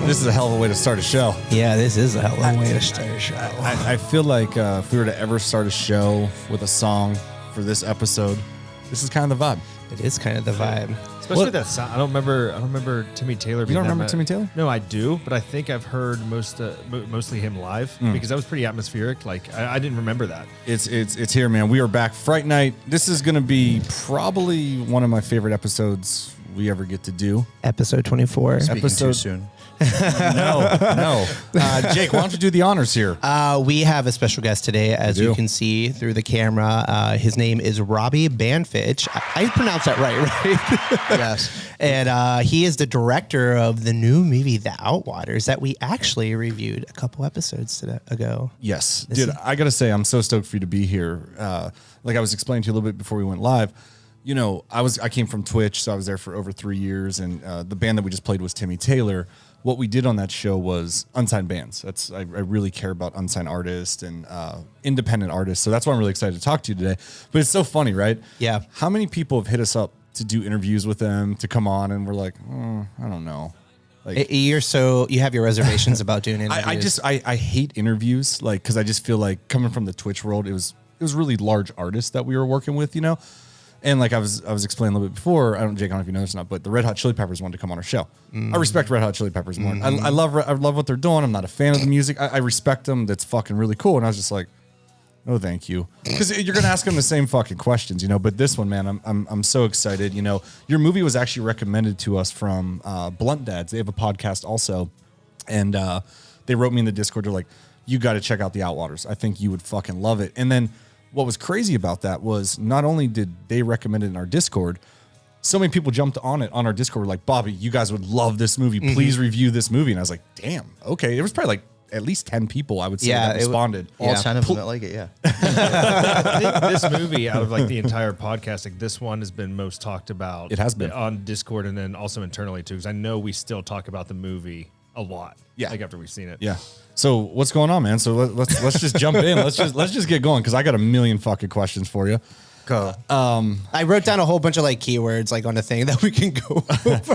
This is a hell of a way to start a show. Yeah, this is a hell of a way to start a show. I feel like if we were to ever start a show with a song for this episode, this is kind of the vibe. It is kind of the vibe. Especially that sound. I don't remember Timmy Taylor. You don't remember Timmy Taylor? No, I do, but I think I've heard mostly him live because that was pretty atmospheric. Like I didn't remember that. It's here, man. We are back. Fright Night. This is going to be probably one of my favorite episodes we ever get to do. Episode 24. Speaking too soon. No. Jake, why don't you do the honors here? We have a special guest today, as you can see through the camera. His name is Robbie Banfitch. I pronounced that right? Yes. And he is the director of the new movie, The Outwaters, that we actually reviewed a couple episodes ago. Yes. Dude, I got to say, I'm so stoked for you to be here. Like I was explaining to you a little bit before we went live, you know, I came from Twitch, so I was there for over 3 years, and the band that we just played was Timmy Taylor. What we did on that show was unsigned bands. I really care about unsigned artists and independent artists, so that's why I'm really excited to talk to you today. But it's so funny, right? Yeah. How many people have hit us up to do interviews with them, to come on, and we're like, I don't know. Like, you have your reservations about doing interviews. I hate interviews, like, because I just feel like coming from the Twitch world, it was really large artists that we were working with, you know. And like I was explaining a little bit before, Jake, I don't know if you know this or not, but the Red Hot Chili Peppers wanted to come on our show. I respect Red Hot Chili Peppers more. I love what they're doing. I'm not a fan of the music. I respect them. That's fucking really cool. And I was just like, no, thank you, because you're gonna ask them the same fucking questions, you know. But this one, man, I'm so excited. You know, your movie was actually recommended to us from Blunt Dads. They have a podcast also, and they wrote me in the Discord. They're like, you got to check out The Outwaters. I think you would fucking love it. And then what was crazy about that was not only did they recommend it in our Discord, so many people jumped on it on our Discord, were like, Bobby, you guys would love this movie. Please review this movie. And I was like, damn, okay. There was probably like at least 10 people, I would say, that responded. All 10 of them that like it, yeah. I think this movie, out of like the entire podcast, like this one has been most talked about. It has been. On Discord and then also internally too, because I know we still talk about the movie a lot. Yeah. Like after we've seen it. Yeah. So what's going on, man? So let's just jump in. Let's just get going, because I got a million fucking questions for you. Go. I wrote down a whole bunch of like keywords like on a thing that we can go over.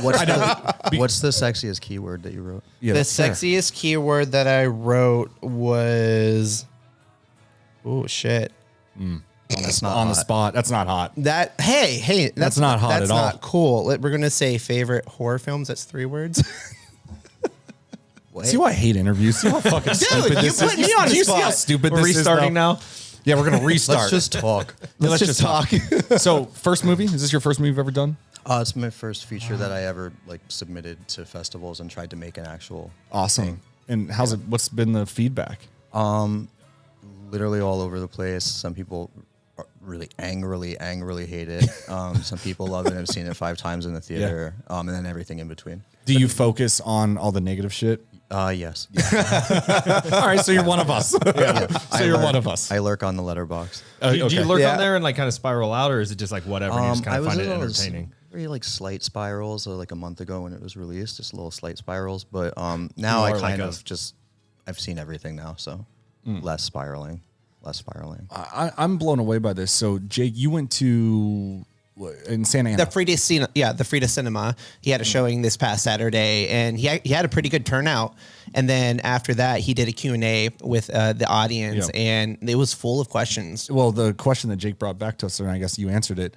What's the sexiest keyword that you wrote? Yeah, The sexiest keyword that I wrote was, oh shit. That's not on hot. the spot. That's not hot. Hey, that's not hot that's at all. That's not cool. We're gonna say favorite horror films. That's 3 words. See why I hate interviews? See how fucking stupid you this put is? me on the Do you see spot. how stupid We're this restarting is now. Yeah, we're gonna restart. Let's just talk. Let's just talk. So, first movie? Is this your first movie you've ever done? It's my first feature that I ever like submitted to festivals and tried to make an actual Awesome. thing. And how's it? What's been the feedback? Literally all over the place. Some people really angrily hate it. Some people love it and have seen it 5 times in the theater, and then everything in between. Do you focus on all the negative shit? Yes. All right, so you're one of us. So you're one of us. I lurk on the letterbox. Do you lurk Yeah. on there and like kind of spiral out, or is it just like whatever and you just kind of find it in those entertaining? Very like slight spirals, like a month ago when it was released, just little slight spirals. But now I are kind like of just, I've seen everything now, so less spiraling. I'm blown away by this. So, Jake, you went to in Santa Ana. The Frida Cinema. He had a showing this past Saturday, and he had a pretty good turnout. And then after that, he did a Q&A with the audience, and it was full of questions. Well, the question that Jake brought back to us, and I guess you answered it,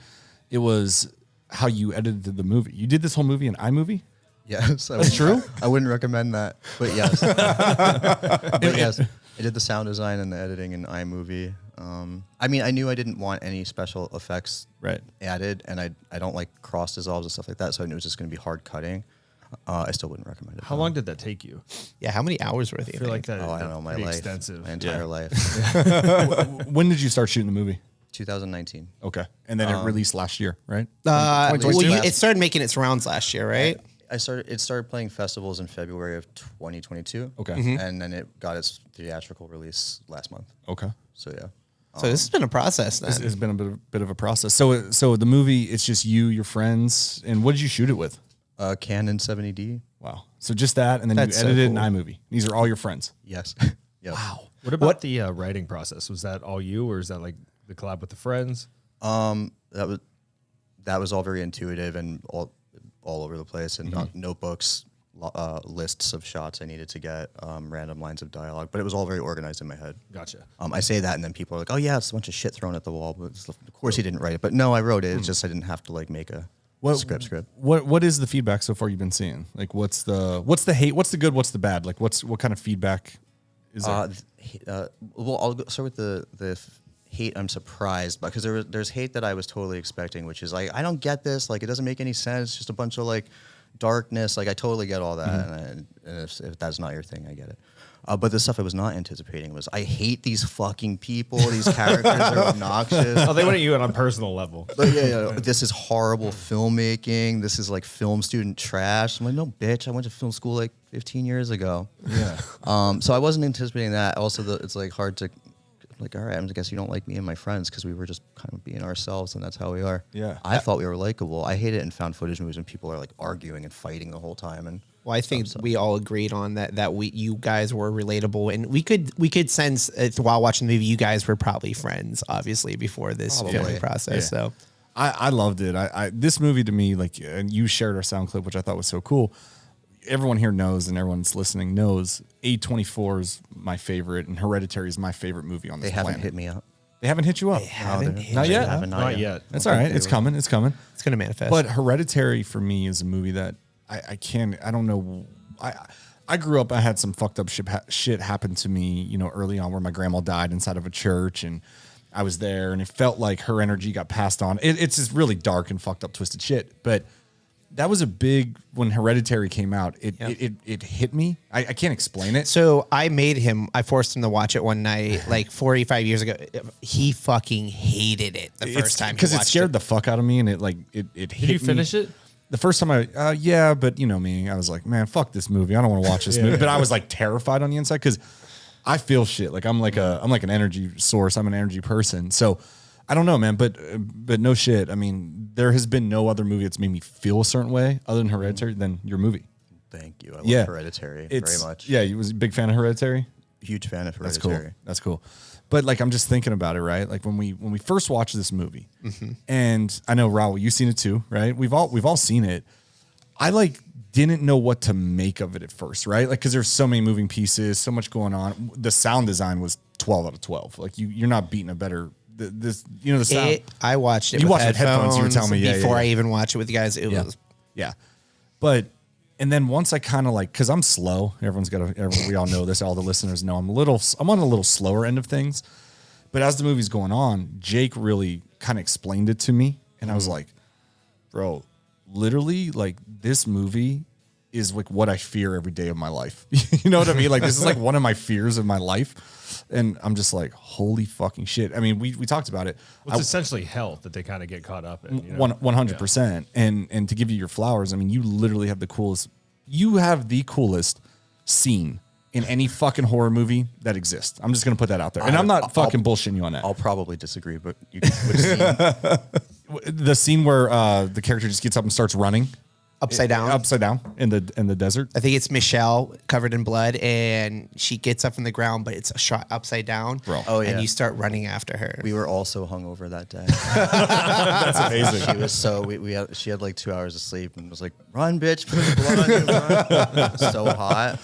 it was how you edited the movie. You did this whole movie in iMovie? Yes, That's true? I wouldn't recommend that, but yes. But yes, I did the sound design and the editing in iMovie. I mean, I knew I didn't want any special effects added, and I don't like cross dissolves and stuff like that, so I knew it was just going to be hard cutting. I still wouldn't recommend it. How long did that take you? Yeah, how many hours were they? I feel like that. Oh, I don't know, my life, extensive. my entire life. When did you start shooting the movie? 2019. Okay. And then it released last year, right? It started making its rounds last year, right? It started playing festivals in February of 2022. Okay. And then it got its theatrical release last month. Okay. So yeah. So this has been a process then. It's been a bit of a process. So the movie, it's just you, your friends, and what did you shoot it with? Canon 70D. Wow. So just that, and then That's you so edited it in cool. iMovie. These are all your friends. Yes. Yep. Wow. What about the writing process? Was that all you, or is that like the collab with the friends? That was all very intuitive and all over the place, and notebooks, lists of shots I needed to get, random lines of dialogue, but it was all very organized in my head. Gotcha. I say that, and then people are like, "Oh yeah, it's a bunch of shit thrown at the wall." But of course, he didn't write it. But no, I wrote it. It's just I didn't have to like make a script. What is the feedback so far you've been seeing? Like, what's the hate? What's the good? What's the bad? Like, what kind of feedback is there? Well, I'll start with the hate. I'm surprised because there's hate that I was totally expecting, which is like, I don't get this. Like, it doesn't make any sense. It's just a bunch of like darkness. Like, I totally get all that. And if that's not your thing, I get it. But the stuff I was not anticipating was, I hate these fucking people. These characters are obnoxious. Oh, they went at you on a personal level. But yeah, this is horrible filmmaking. This is like film student trash. I'm like, no, bitch. I went to film school like 15 years ago. Yeah. So I wasn't anticipating that. Also, it's like hard to, like, all right, I guess you don't like me and my friends because we were just kind of being ourselves, and that's how we are. Yeah. I thought we were likable. I hate it in found footage movies when people are like arguing and fighting the whole time. And well, I think we all agreed on that you guys were relatable, and we could sense while watching the movie you guys were probably friends, obviously, before this filming process. Yeah. So I loved it. This movie to me, like, and you shared our sound clip, which I thought was so cool. Everyone here knows, and everyone's listening knows, A24 is my favorite, and Hereditary is my favorite movie on this planet. They haven't hit me up. They haven't hit you up. Not yet. Not yet. That's all right. It's coming. It's coming. It's going to manifest. But Hereditary for me is a movie that I don't know. I grew up, I had some fucked up shit happen to me, you know, early on, where my grandma died inside of a church, and I was there, and it felt like her energy got passed on. It's just really dark and fucked up, twisted shit. But that was a big, when Hereditary came out, it hit me. I can't explain it. So I forced him to watch it one night, like 45 years ago. He fucking hated it the first time. Because it scared the fuck out of me, and it hit me. Did you finish it? The first time yeah, but you know me, I was like, man, fuck this movie. I don't want to watch this movie. But I was like terrified on the inside because I feel shit. Like I'm like an energy source. I'm an energy person. So I don't know, man, but no shit. I mean, there has been no other movie that's made me feel a certain way other than Hereditary than your movie. Thank you. I love Hereditary very much. Yeah, you was a big fan of Hereditary? Huge fan of Hereditary. That's cool. But like, I'm just thinking about it, right? Like when we first watched this movie, and I know Raul, you've seen it too, right? We've all seen it. I like didn't know what to make of it at first, right? Like, because there's so many moving pieces, so much going on. The sound design was 12 out of 12. Like you're not beating a better. The sound. I watched it. You with watched it with headphones. You were telling me before I even watched it with you guys. It was but. And then once I kind of like, because I'm slow, we all know this, all the listeners know I'm on a little slower end of things. But as the movie's going on, Jake really kind of explained it to me. And I was like, bro, literally, like, this movie is like what I fear every day of my life. You know what I mean? Like, this is like one of my fears of my life. And I'm just like, holy fucking shit. I mean, we talked about it. Well, it's essentially health that they kind of get caught up in. You know? 100%. And to give you your flowers, I mean, you literally have the coolest scene in any fucking horror movie that exists. I'm just going to put that out there. And I'm not fucking bullshitting you on that. I'll probably disagree, but which scene? The scene where the character just gets up and starts running. upside down in the desert. I think it's Michelle covered in blood, and she gets up from the ground, but it's shot upside down. Bro. Oh, yeah. And you start running after her. We were all so hungover that day. That's amazing. She was so she had like 2 hours of sleep and was like, "Run, bitch, put the blood on you, run." So hot.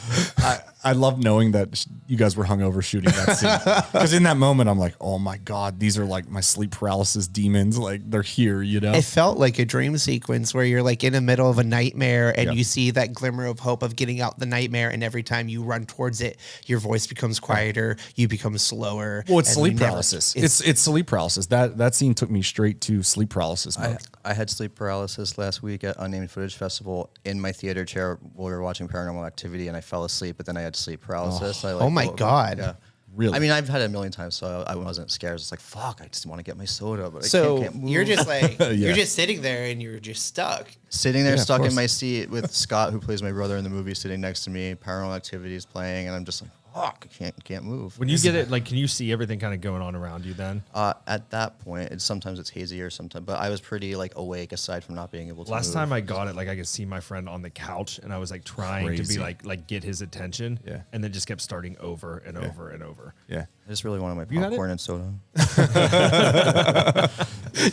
I love knowing that you guys were hungover shooting that scene, because in that moment I'm like, oh my god, these are like my sleep paralysis demons. Like, they're here, you know. It felt like a dream sequence where you're like in the middle of a nightmare and you see that glimmer of hope of getting out the nightmare, and every time you run towards it, your voice becomes quieter, you become slower. Well, it's sleep paralysis. It's sleep paralysis. That scene took me straight to sleep paralysis mode. I had sleep paralysis last week at Unnamed Footage Festival in my theater chair while we were watching Paranormal Activity, and I fell asleep, but then I had sleep paralysis. Oh my God. Yeah. Really? I mean, I've had it a million times, so I wasn't scared. I was just like, fuck, I just want to get my soda, but so I can't move. you're just like, you're just sitting there and you're just stuck. Sitting there stuck in my seat with Scott, who plays my brother in the movie, sitting next to me, Paranormal Activity is playing, and I'm just like, fuck, I can't move. When you get it, like, can you see everything kind of going on around you then? At that point, sometimes it's hazy or sometimes, but I was pretty like awake aside from not being able to Last move. time I got it, like, I could see my friend on the couch, and I was like trying to be like get his attention, and then just kept starting over and over and over. Yeah. I just really wanted my You had popcorn and soda.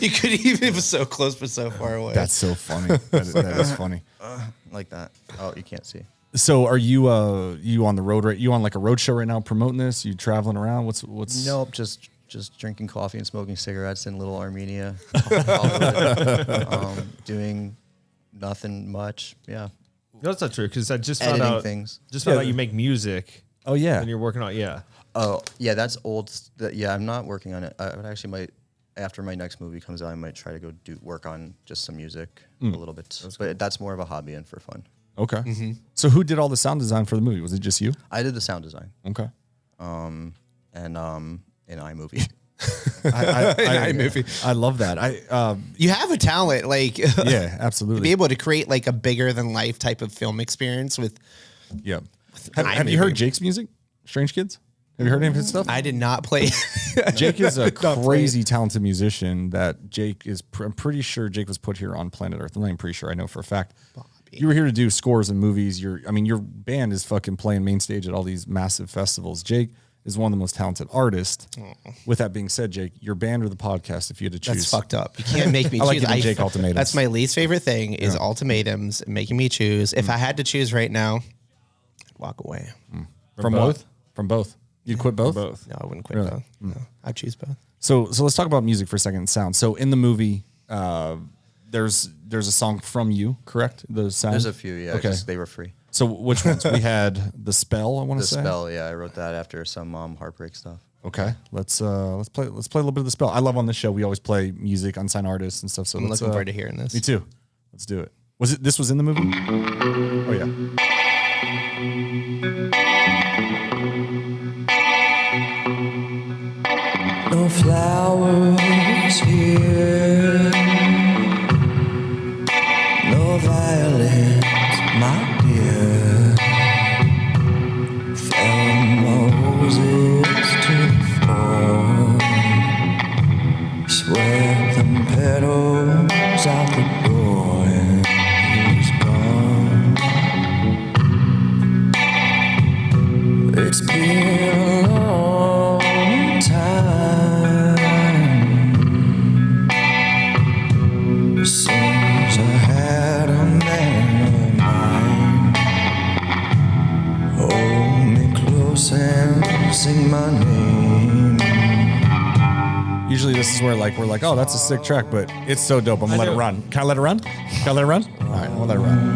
You couldn't even, it was so close but so far away. That's so funny. That is funny. Like that. Oh, you can't see. So are you on the road, right? You on like a road show right now promoting this? You traveling around? What's Nope, just drinking coffee and smoking cigarettes in Little Armenia. Doing nothing much. Yeah. No, that's not true because I just Editing found out things. Just found out you make music. Oh yeah. And you're working on Oh yeah, that's old. I'm not working on it. I would actually might after my next movie comes out. I might try to go work on just some music a little bit. But that's more of a hobby and for fun. Okay. Mm-hmm. So who did all the sound design for the movie? Was it just you? I did the sound design. Okay. And in iMovie. iMovie. I love that. You have a talent, like Yeah, absolutely. to be able to create like a bigger than life type of film experience with. Yeah. Have you heard Jake's music? Strange Kids? Have you heard any of his stuff? I did not play. Jake is a crazy talented musician that Jake is, I'm pretty sure Jake was put here on planet Earth. I'm not even pretty sure. I know for a fact. You were here to do scores and movies. Your band is fucking playing main stage at all these massive festivals. Jake is one of the most talented artists. With that being said, Jake, your band or the podcast, if you had to choose. That's fucked up. You can't make me I like choose. giving Jake ultimatums. That's my least favorite thing is ultimatums and making me choose. If I had to choose right now, I'd walk away. From both? From both. You'd quit both? both. No, I wouldn't quit both. No, I'd choose both. So let's talk about music for a second and sound. So in the movie, there's a song from you, correct? The sound? There's a few, yeah. Okay. They were free. So which ones? We had The Spell, I want to The say. Spell, yeah. I wrote that after some heartbreak stuff. Okay. Let's play a little bit of The Spell. I love on this show we always play music, unsigned artists and stuff. So I'm looking forward to hearing this. Me too. Let's do it. This was in the movie? Oh yeah. No flowers here, no violins, my dear. Fell roses to the floor, swept them petals out the door, and he was gone. It's been a long time since I had a man of mine. Hold me close and sing my name. Usually this is where we're like, oh, that's a sick track, but it's so dope. I'm gonna let it run. Can I let it run? Can I let it run? All right, I'll let it run.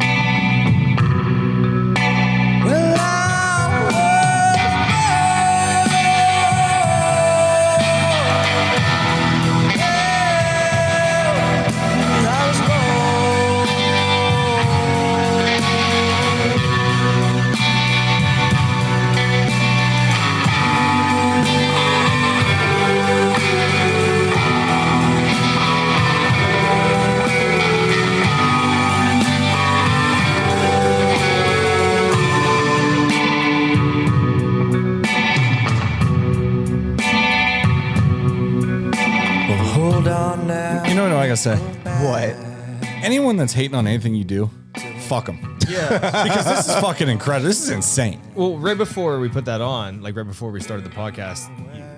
You know what I gotta say? What? Anyone that's hating on anything you do, fuck them. Yeah. Because this is fucking incredible. This is insane. Well, right before we put that on, like right before we started the podcast,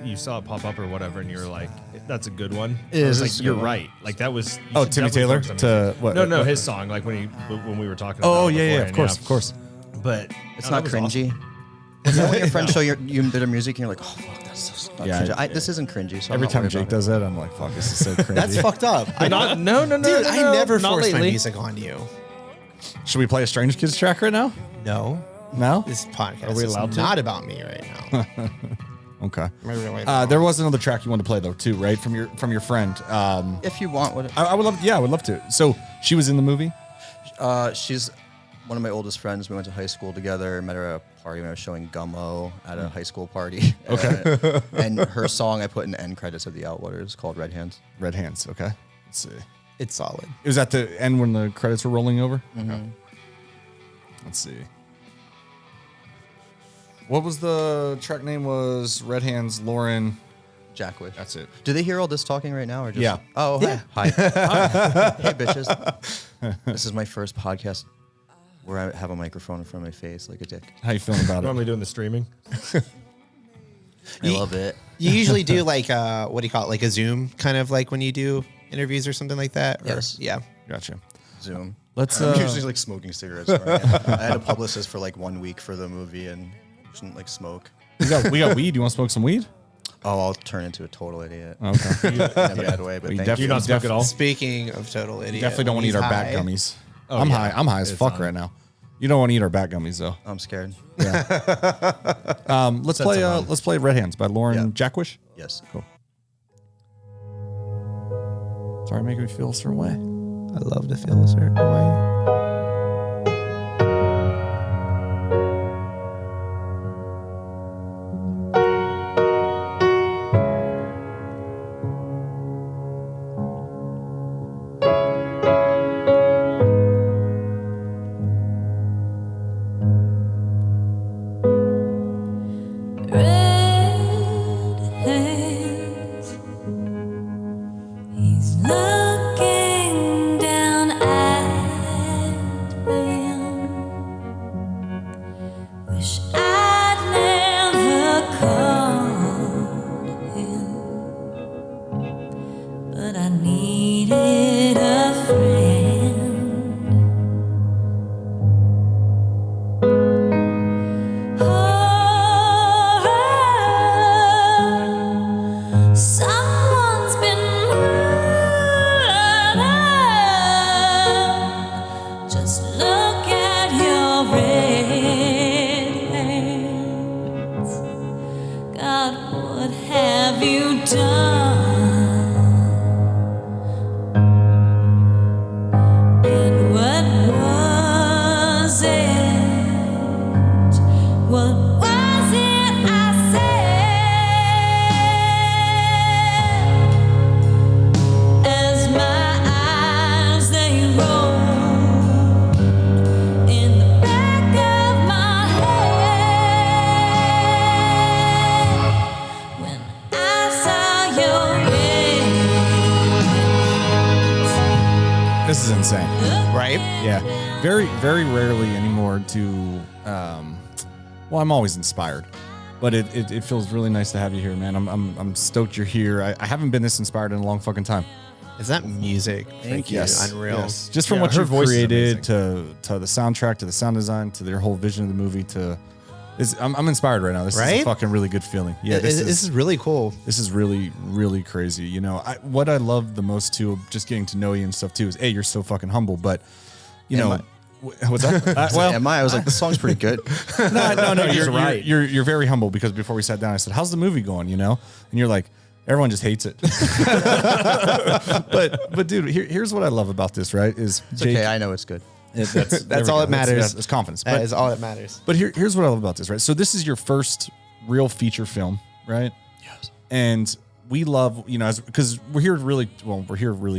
you saw it pop up or whatever, and you were like, "That's a good one." It is. Like, you're right. Like that was. Oh, Timmy Taylor to what? No, his song. Like when we were talking. Oh about it yeah, beforehand, of course. But It's no, not that was cringy. awesome. You know when your friends show you their music and you're like, oh fuck, that's so Yeah, cringy. This isn't cringy. So Every I'm not time worried Jake about does that, I'm like, fuck, this is so cringy. That's fucked up. No, Dude, I never not forced my lately. music on you. Should we play a Strange Kids track right now? No. No? This podcast Are we allowed is to? not about me right now. Okay. Really There was another track you wanted to play though, too, right? From your friend. it. If you want, I would love. Yeah, I would love to. So she was in the movie. she's one of my oldest friends. We went to high school together. Met her at a party when I was showing Gummo at a high school party. Okay. And her song I put in the end credits of the Outwaters called Red Hands. Red Hands. Okay. Let's see. It's solid. It was at the end when the credits were rolling over. Mm-hmm. Okay. Let's see. What was the track name? Was Red Hands, Lauren. Jaquish. That's it. Do they hear all this talking right now or just? Yeah. Oh, Yeah. hi. Hi. Hey, bitches. This is my first podcast where I have a microphone in front of my face like a dick. How you feeling about it? Normally doing the streaming. I love it. You usually do like what do you call it? Like a Zoom kind of like when you do interviews or something like that? Or- Yes. Yeah. Gotcha. Zoom. Let's. I'm usually like smoking cigarettes. I had a publicist for like 1 week for the movie and shouldn't like smoke. We got weed. You want to smoke some weed? Oh, I'll turn into a total idiot. Okay. In a bad way, but thank you. You not smoke at all? Speaking of total idiot, Definitely don't want to eat our bat gummies. I'm high. I'm high as fuck right now. You don't want to eat our bat gummies though. I'm scared. Yeah. Let's play Red Hands by Lauren Jaquish. Yes. Cool. Sorry, making me feel a certain way. I love to feel a certain way. Looking down at This is insane. Right? Yeah. Very, very rarely anymore to, well, I'm always inspired, but it feels really nice to have you here, man. I'm stoked you're here. I haven't been this inspired in a long fucking time. Is that music? Thank you. Yes. Unreal. Yes. Just from Yeah, what her you've voice is created to the soundtrack, to the sound design, to their whole vision of the movie, I'm inspired right now. This is Right? a fucking really good feeling. Yeah, This is really cool. This is really, really crazy. You know, what I love the most too, just getting to know you and stuff too, is you're so fucking humble. But you know, what's that? I was like, this song's pretty good. No, you're right. You're very humble, because before we sat down, I said, "How's the movie going?" You know, and you're like, everyone just hates it. but dude, here's what I love about this. Right? Is It's okay. I know it's good. That's all that matters. It's confidence. That is all that matters. But here's what I love about this, right? So this is your first real feature film, right? Yes. And we love, you know, because we're here really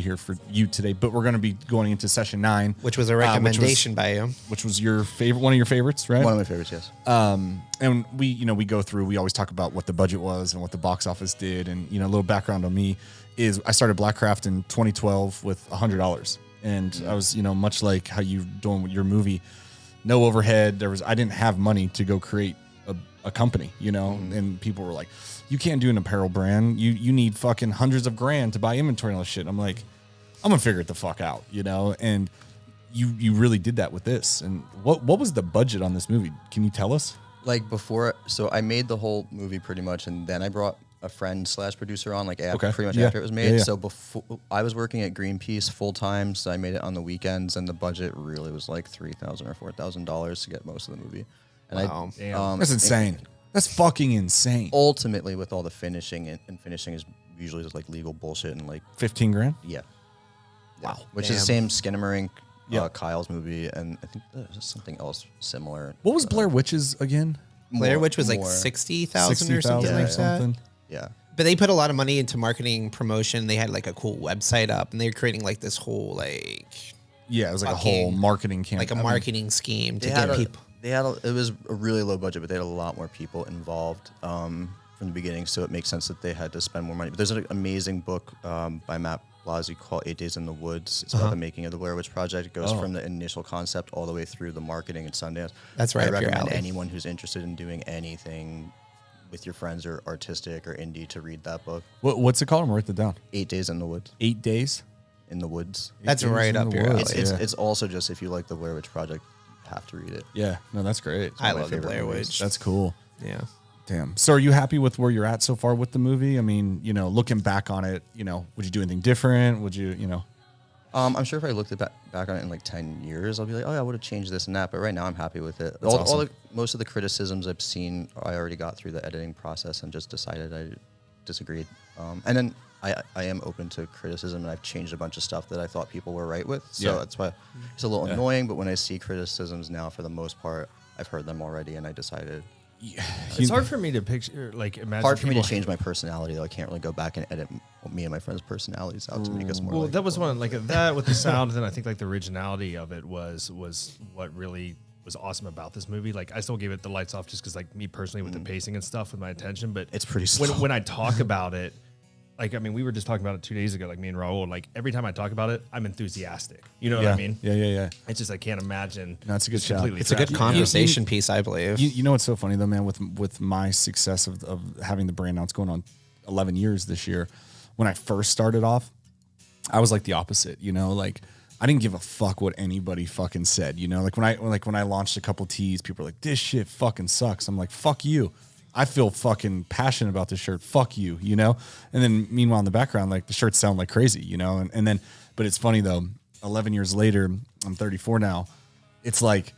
here for you today, but we're going to be going into session 9, Which was a recommendation by you. which was your favorite, one of your favorites, right? One of my favorites, yes. And we go through, we always talk about what the budget was and what the box office did. And, you know, a little background on me is I started Blackcraft in 2012 with $100. And I was, you know, much like how you doing with your movie, no overhead. I didn't have money to go create a company, you know, and people were like, you can't do an apparel brand. You need fucking hundreds of grand to buy inventory and all this shit. I'm like, I'm gonna figure it the fuck out, you know? And you really did that with this. And what was the budget on this movie? Can you tell us? Like before, so I made the whole movie pretty much, and then I brought a friend / producer on, like pretty much after it was made. Yeah. So before, I was working at Greenpeace full time, so I made it on the weekends, and the budget really was like $3,000 or $4,000 to get most of the movie. And Wow. That's insane. That's fucking insane. Ultimately, with all the finishing, and finishing is usually just like legal bullshit and like 15 grand? yeah. Wow. Which is the same Skinamarink, Yeah. Kyle's movie, and I think there's something else similar. What was Blair Witch's again? Blair Witch was like more. 60,000 or something 60,000 like or that. something. Yeah. But they put a lot of money into marketing promotion. They had like a cool website up, and they were creating like this whole like Yeah, it was like a Fucking- whole marketing campaign. like a marketing scheme to They had get a, people. it was a really low budget, but they had a lot more people involved from the beginning, so it makes sense that they had to spend more money. But there's an amazing book by Matt Blasey called 8 Days in the Woods. It's about the making of the Blair Witch Project. It goes from the initial concept all the way through the marketing at Sundance. That's right I up your recommend alley. anyone who's interested in doing anything with your friends or artistic or indie to read that book. What's it called? I'm gonna write that down. 8 Days in the Woods. 8 days. in the Woods. That's right up your alley. It's also just, if you like the Blair Witch Project, you have to read it. Yeah, no, that's great. I love the Blair Witch. That's cool. Yeah. Damn. So are you happy with where you're at so far with the movie? I mean, you know, looking back on it, you know, would you do anything different? Would you, you know? I'm sure if I looked back on it in like 10 years, I'll be like, oh, yeah, I would have changed this and that. But right now, I'm happy with it. Most of the criticisms I've seen, I already got through the editing process and just decided I disagreed. And then I am open to criticism, and I've changed a bunch of stuff that I thought people were right with. So that's why it's a little annoying. But when I see criticisms now, for the most part, I've heard them already, and I decided. It's hard for me to picture, like, imagine. Hard for me to change my personality, though. I can't really go back and edit me and my friends' personalities out to make us more. Well, that was one, like that with the sound, and then I think like the originality of it was what really was awesome about this movie. Like, I still gave it the lights off just because, like, me personally with the pacing and stuff, with my attention. But it's pretty slow. When I talk about it, like, I mean, we were just talking about it 2 days ago, like me and Raul. Like, every time I talk about it, I'm enthusiastic. You know what I mean? Yeah. It's just I can't imagine. No, it's a good shout. It's a good conversation piece, I believe. You know what's so funny though, man? With my success of having the brand now, it's going on 11 years this year. When I first started off, I was like the opposite. You know, like I didn't give a fuck what anybody fucking said. You know, like when I launched a couple tees, people were like, "This shit fucking sucks." I'm like, "Fuck you." I feel fucking passionate about this shirt. Fuck you, you know? And then meanwhile in the background, like the shirts sound like crazy, you know? And then, but it's funny though, 11 years later, I'm 34 now. It's like,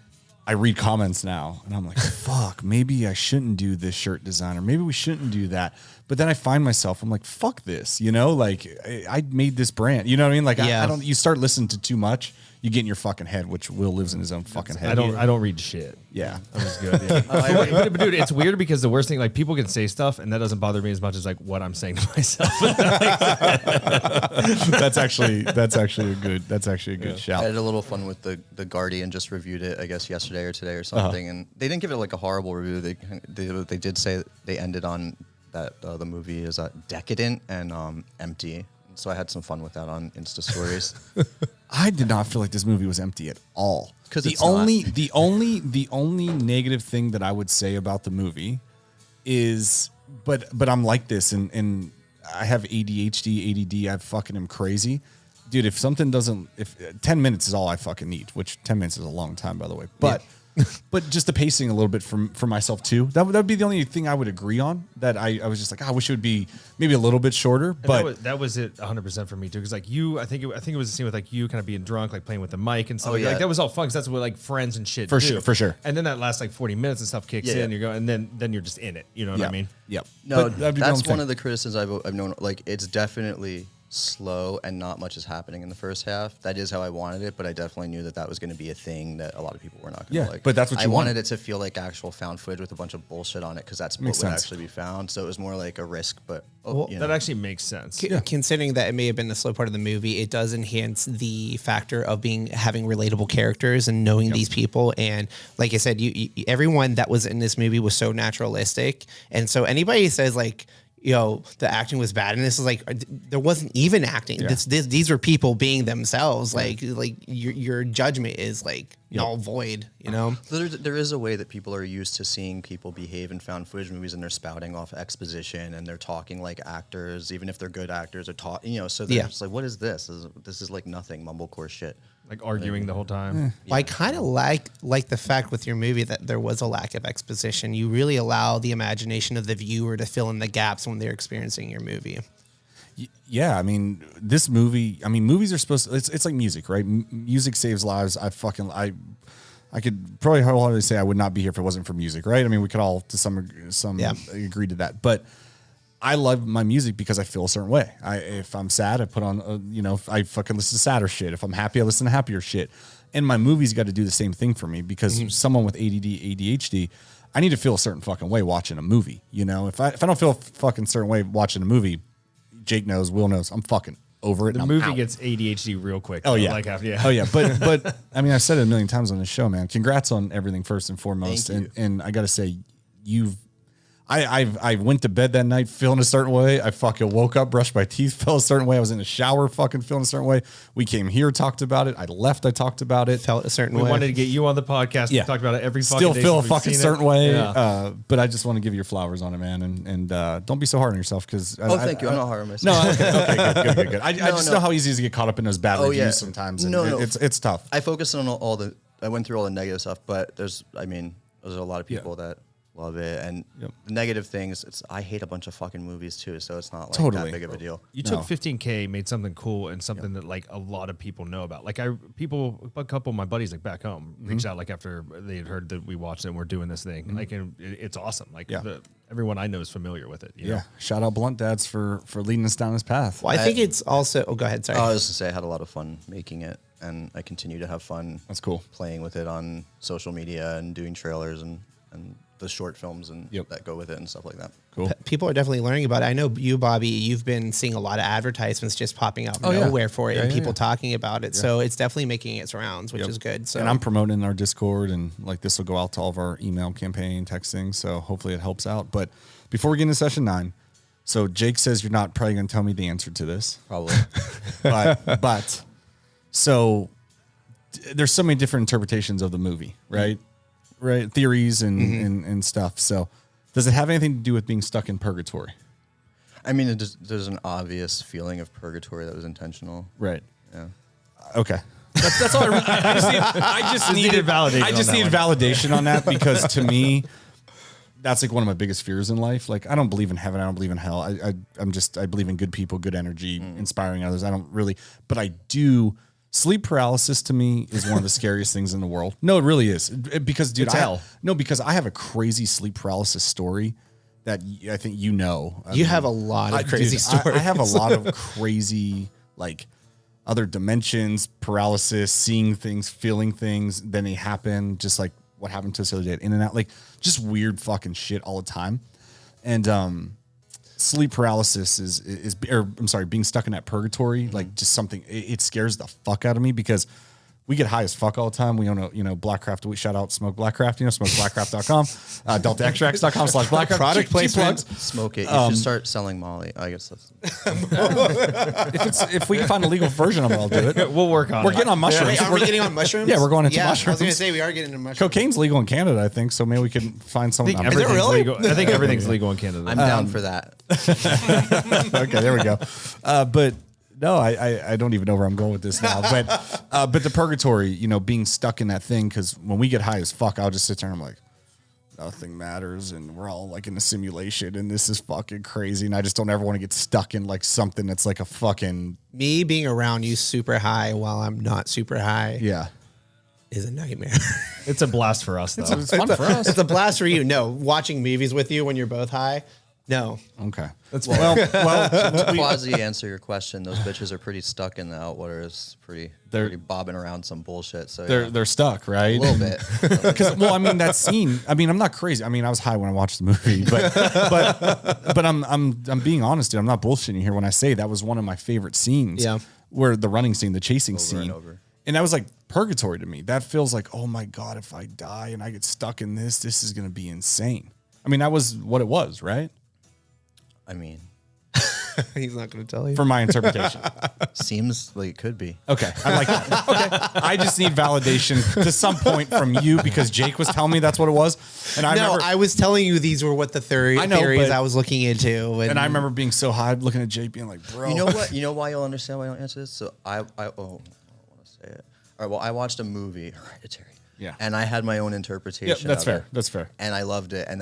I read comments now and I'm like, fuck, maybe I shouldn't do this shirt design, or maybe we shouldn't do that. But then I find myself, I'm like, fuck this, you know? Like I made this brand, you know what I mean? Like I don't, you start listening to too much, you get in your fucking head, which Will lives in his own fucking head. I don't read shit. Yeah. I'm just good. Yeah. But dude, it's weird because the worst thing, like, people can say stuff and that doesn't bother me as much as like what I'm saying to myself. That's actually a good shout. I had a little fun with the Guardian, just reviewed it, I guess, yesterday or today or something, and they didn't give it like a horrible review. They did say they ended on that the movie is decadent and empty. So I had some fun with that on Insta stories. I did not feel like this movie was empty at all. Because the only negative thing that I would say about the movie is, but I'm like this, and I have ADHD, ADD. I fucking am crazy, dude. If something doesn't, if 10 minutes is all I fucking need, which 10 minutes is a long time, by the way, but. Yeah. But just the pacing a little bit for myself too. That would be the only thing I would agree on. That I was just like, I wish it would be maybe a little bit shorter. But that was it 100% for me too. Because like you, I think it was the scene with like you kind of being drunk, like playing with the mic and stuff. Like that was all fun because that's what like friends and shit do. For sure. And then that last like 40 minutes and stuff kicks in. You're going, and then you're just in it. You know what I mean? Yep. No, that's one of the criticisms I've known. Like, it's definitely slow and not much is happening in the first half. That is how I wanted it, but I definitely knew that was going to be a thing that a lot of people were not going to like. But that's what I wanted it to feel like actual found footage with a bunch of bullshit on it, because that's what would actually be found. So it was more like a risk, but that actually makes sense. Considering that it may have been the slow part of the movie, it does enhance the factor of having relatable characters and knowing these people. And like I said, everyone that was in this movie was so naturalistic. And so anybody says like, the acting was bad, and this is like there wasn't even acting. Yeah. These were people being themselves. Like your judgment is like null void. You know, there is a way that people are used to seeing people behave in found footage movies, and they're spouting off exposition and they're talking like actors, even if they're good actors, or talk. So they're just like, what is this? This is like nothing, mumblecore shit. Like arguing the whole time. Well, I kind of like the fact with your movie that there was a lack of exposition. You really allow the imagination of the viewer to fill in the gaps when they're experiencing your movie. Yeah, I mean, this movie. I mean, movies are supposed to. It's like music, right? Music saves lives. I could probably wholeheartedly say I would not be here if it wasn't for music, right? I mean, we could all to some agree to that, but. I love my music because I feel a certain way. If I'm sad, I put on, I fucking listen to sadder shit. If I'm happy, I listen to happier shit. And my movies got to do the same thing for me, because someone with ADD, ADHD, I need to feel a certain fucking way watching a movie. If I don't feel a fucking certain way watching a movie, Jake knows, Will knows, I'm fucking over it. The movie gets ADHD real quick. Oh yeah. Oh yeah. But I mean, I've said it a million times on this show, man. Congrats on everything first and foremost. And I got to say, I went to bed that night feeling a certain way. I fucking woke up, brushed my teeth, felt a certain way. I was in the shower fucking feeling a certain way. We came here, talked about it. I left, I talked about it. Felt a certain We way. wanted to get you on the podcast. Yeah. We talked about it every fucking Still day feel a since we've fucking seen certain it. way. Yeah. But I just want to give you your flowers on it, man. And don't be so hard on yourself because. Oh, thank you. I'm not hard on myself. No, okay, good. I just know how easy it is to get caught up in those bad reviews sometimes. And No. It's tough. I focused on I went through all the negative stuff, but there's a lot of people that love it. And the negative things, I hate a bunch of fucking movies too, so it's not like that big of a deal. You took 15K, made something cool and something that like a lot of people know about. Like a couple of my buddies like back home reached out like after they had heard that we watched it and we're doing this thing. Like it's awesome. Like everyone I know is familiar with it. You know? Shout out Blunt Dads for leading us down this path. Well, I think it's also. Oh, go ahead. Sorry. I was to say I had a lot of fun making it, and I continue to have fun. That's cool. Playing with it on social media and doing trailers and the short films and that go with it and stuff like that. Cool. People are definitely learning about it. I know you, Bobby, you've been seeing a lot of advertisements just popping out of nowhere for it and people talking about it. So it's definitely making its rounds, which is good. So And I'm promoting our Discord, and like this will go out to all of our email campaign, texting. So hopefully it helps out. But before we get into session 9, so Jake says you're not probably going to tell me the answer to this. Probably. but so there's so many different interpretations of the movie, right? Right, theories and stuff. So, does it have anything to do with being stuck in purgatory? I mean, there's an obvious feeling of purgatory that was intentional. Right. Yeah. Okay. That's all. I just needed validation. I just needed validation on that because to me, that's like one of my biggest fears in life. Like, I don't believe in heaven. I don't believe in hell. I believe in good people, good energy, inspiring others. I don't really, but I do. Sleep paralysis to me is one of the scariest things in the world. No, it really is. Because, dude, because I have a crazy sleep paralysis story that I think you know. you have a lot of crazy stories. I have a lot of crazy, like, other dimensions, paralysis, seeing things, feeling things, then they happen, just like what happened to us the other day at In-N-Out. Like, just weird fucking shit all the time. And, sleep paralysis being stuck in that purgatory, like just something, it scares the fuck out of me because we get high as fuck all the time. We don't know, Blackcraft, we shout out Smoke Blackcraft, SmokeBlackcraft.com, DeltaExtracts.com/Blackcraft. Product placement. Smoke it. You should start selling Molly. I guess that's. If we can find a legal version of it, I'll do it. We'll work on it. We're getting on mushrooms. Wait, are we getting on mushrooms? Yeah, we're going into I mushrooms. was going to say we are getting into mushrooms. Cocaine's legal in Canada, I think, so maybe we can find something. I think everything's really? legal. I think everything's legal in Canada. I'm down for that. Okay, there we go. But no, I don't even know where I'm going with this now. But the purgatory, being stuck in that thing, because when we get high as fuck, I'll just sit there and I'm like, nothing matters, and we're all like in a simulation, and this is fucking crazy, and I just don't ever want to get stuck in like something that's like a fucking Me being around you super high while I'm not super high is a nightmare. It's a blast for us, though. It's fun for us. It's a blast for you. No, watching movies with you when you're both high. No. Okay. That's well. To quasi answer your question, those bitches are pretty stuck in the Outwaters, pretty bobbing around some bullshit. So they're stuck, right? a little bit. Because that scene. I mean, I'm not crazy. I mean, I was high when I watched the movie, but I'm being honest, dude. I'm not bullshitting here when I say that was one of my favorite scenes. Yeah. Where the running scene, the chasing Over scene, and over. and that was like purgatory to me. That feels like, oh my god, if I die and I get stuck in this is gonna be insane. I mean, that was what it was, right? I mean, He's not going to tell you. For my interpretation. seems like it could be. Okay, I like that. Okay, I just need validation to some point from you because Jake was telling me that's what it was, and I was telling you these were what the theories I was looking into, and I remember being so high, looking at Jake, being like, "Bro, you know what? You know why you'll understand why I don't answer this." So I want to say it. All right. Well, I watched a movie, Hereditary. Yeah. And I had my own interpretation. Yeah, that's of fair. it, That's fair. and I loved it. And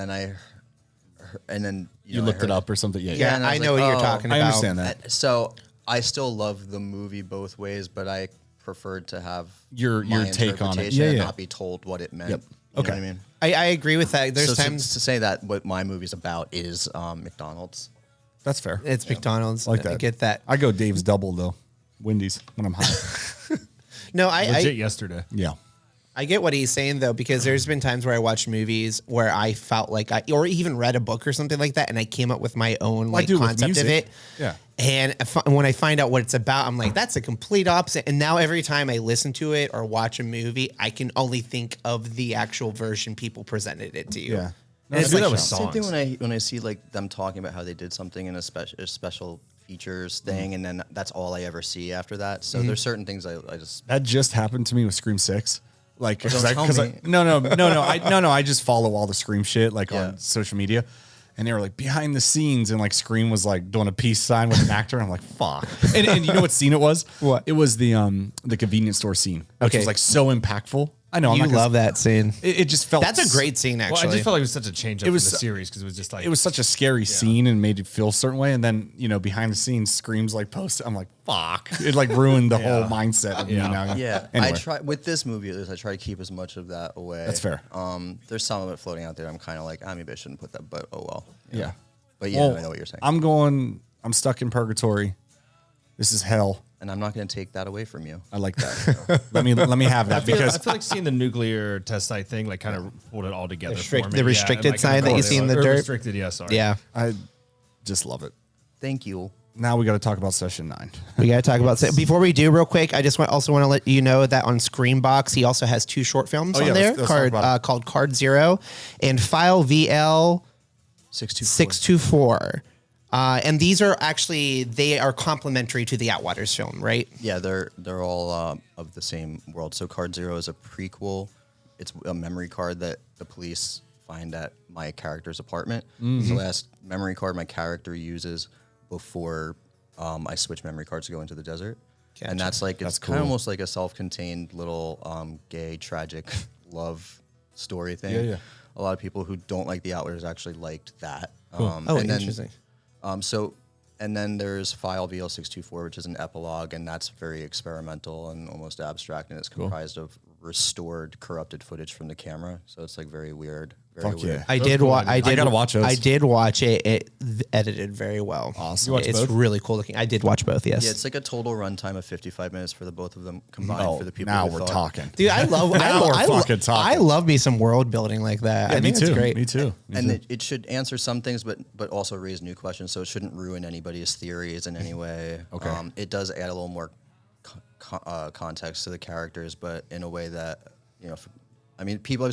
then You looked it up or something. Yeah. Yeah, and I I was know like, what you're oh, talking I about. understand that. So I still love the movie both ways, but I preferred to have Your my take on it. interpretation Yeah, and yeah. not be told what it meant. Yep. You know Okay. what I mean? I agree with that. There's So times to say that what my movie's about is McDonald's. That's fair. it's McDonald's. I like that. I get that. I go Dave's Double though, Wendy's when I'm high. No, Legit yesterday. Yeah. I get what he's saying though, because there's been times where I watched movies where I felt like or even read a book or something like that, and I came up with my own like do with concept of music. it. Yeah. And when I find out what it's about, I'm like, that's a complete opposite. And now every time I listen to it or watch a movie, I can only think of the actual version people presented it to you. Yeah. No, It's they do like- that with Same thing songs. when I see like them talking about how they did something in a special features thing, and then that's all I ever see after that. So there's certain things I just That just happened to me with Scream 6. Like, don't tell me. I just follow all the Scream shit like Yeah. on social media, and they were like behind the scenes, and like Scream was like doing a peace sign with an actor. And I'm like, fuck. And you know what scene it was? What? It was the convenience store scene, which Okay. was like so impactful. I know. I'm You not gonna- love that scene. It just felt. That's a great scene, Well, actually. I just felt like it was such a change up It was in the so- series because it was just like It was such a scary scene and made you feel a certain way. And then, behind the scenes, Scream's like post. I'm like, fuck. It like ruined the whole mindset of me now. yeah. Anyway. I try with this movie. At least I try to keep as much of that away. That's fair. There's some of it floating out there. I'm kind of like, maybe I shouldn't put that, but oh well. Yeah. But yeah, Well, I know what you're saying. I'm stuck in purgatory. This is hell. And I'm not going to take that away from you. I like that. let me have that I because feel like seeing the nuclear test site thing like kind of pulled it all together. Restrict- for me. the restricted and, like, sign that you see in the or dirt? Restricted, yeah, sorry. yeah. I just love it. Thank you. Now we got to talk about session 9. We got to talk about before we do real quick. I just also want to let you know that on SCREAMBOX he also has 2 short films Oh, yeah, on there let's talk about it. called Card Zero and File VL 624. And these are actually they are complementary to the Outwaters film, right? Yeah, they're all of the same world. So Card Zero is a prequel. It's a memory card that the police find at my character's apartment. It's the last memory card my character uses before I switch memory cards to go into the desert. And that's like it's kind of almost like a self-contained little gay tragic love story thing. Yeah, yeah. A lot of people who don't like the Outwaters actually liked that. Interesting. And then there's File VL624, which is an epilogue, and that's very experimental and almost abstract, and it's comprised of restored, corrupted footage from the camera. So it's like very weird. Very Fuck weird. yeah. I did. I gotta watch those. I did watch it. It edited very well. Awesome. You watched It's both? really cool looking. I did watch both. Yes. Yeah, it's like a total runtime of 55 minutes for the both of them combined. Oh, For the people now who we're thought- talking. Dude, I love. Now we're fucking talking. I love me some world building like that. I me think too. it's great. Me too. And it should answer some things, but also raise new questions. So it shouldn't ruin anybody's theories in any way. Okay. It does add a little more context to the characters, but in a way that I've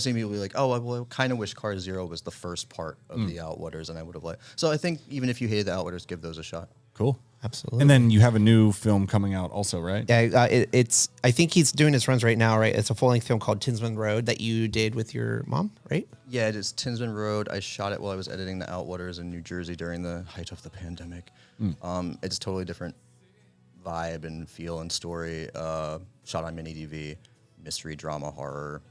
seen people be like, "Oh, well, I kind of wish Card Zero was the first part of the Outwaters, and I would have liked." So I think even if you hated the Outwaters, give those a shot. Cool. Absolutely. And then you have a new film coming out also, right? Yeah, it's. I think he's doing his runs right now. Right, it's a full length film called Tinsman Road that you did with your mom, right? Yeah, it is Tinsman Road. I shot it while I was editing the Outwaters in New Jersey during the height of the pandemic. It's a totally different vibe and feel and story. Shot on mini DV, mystery, drama, horror.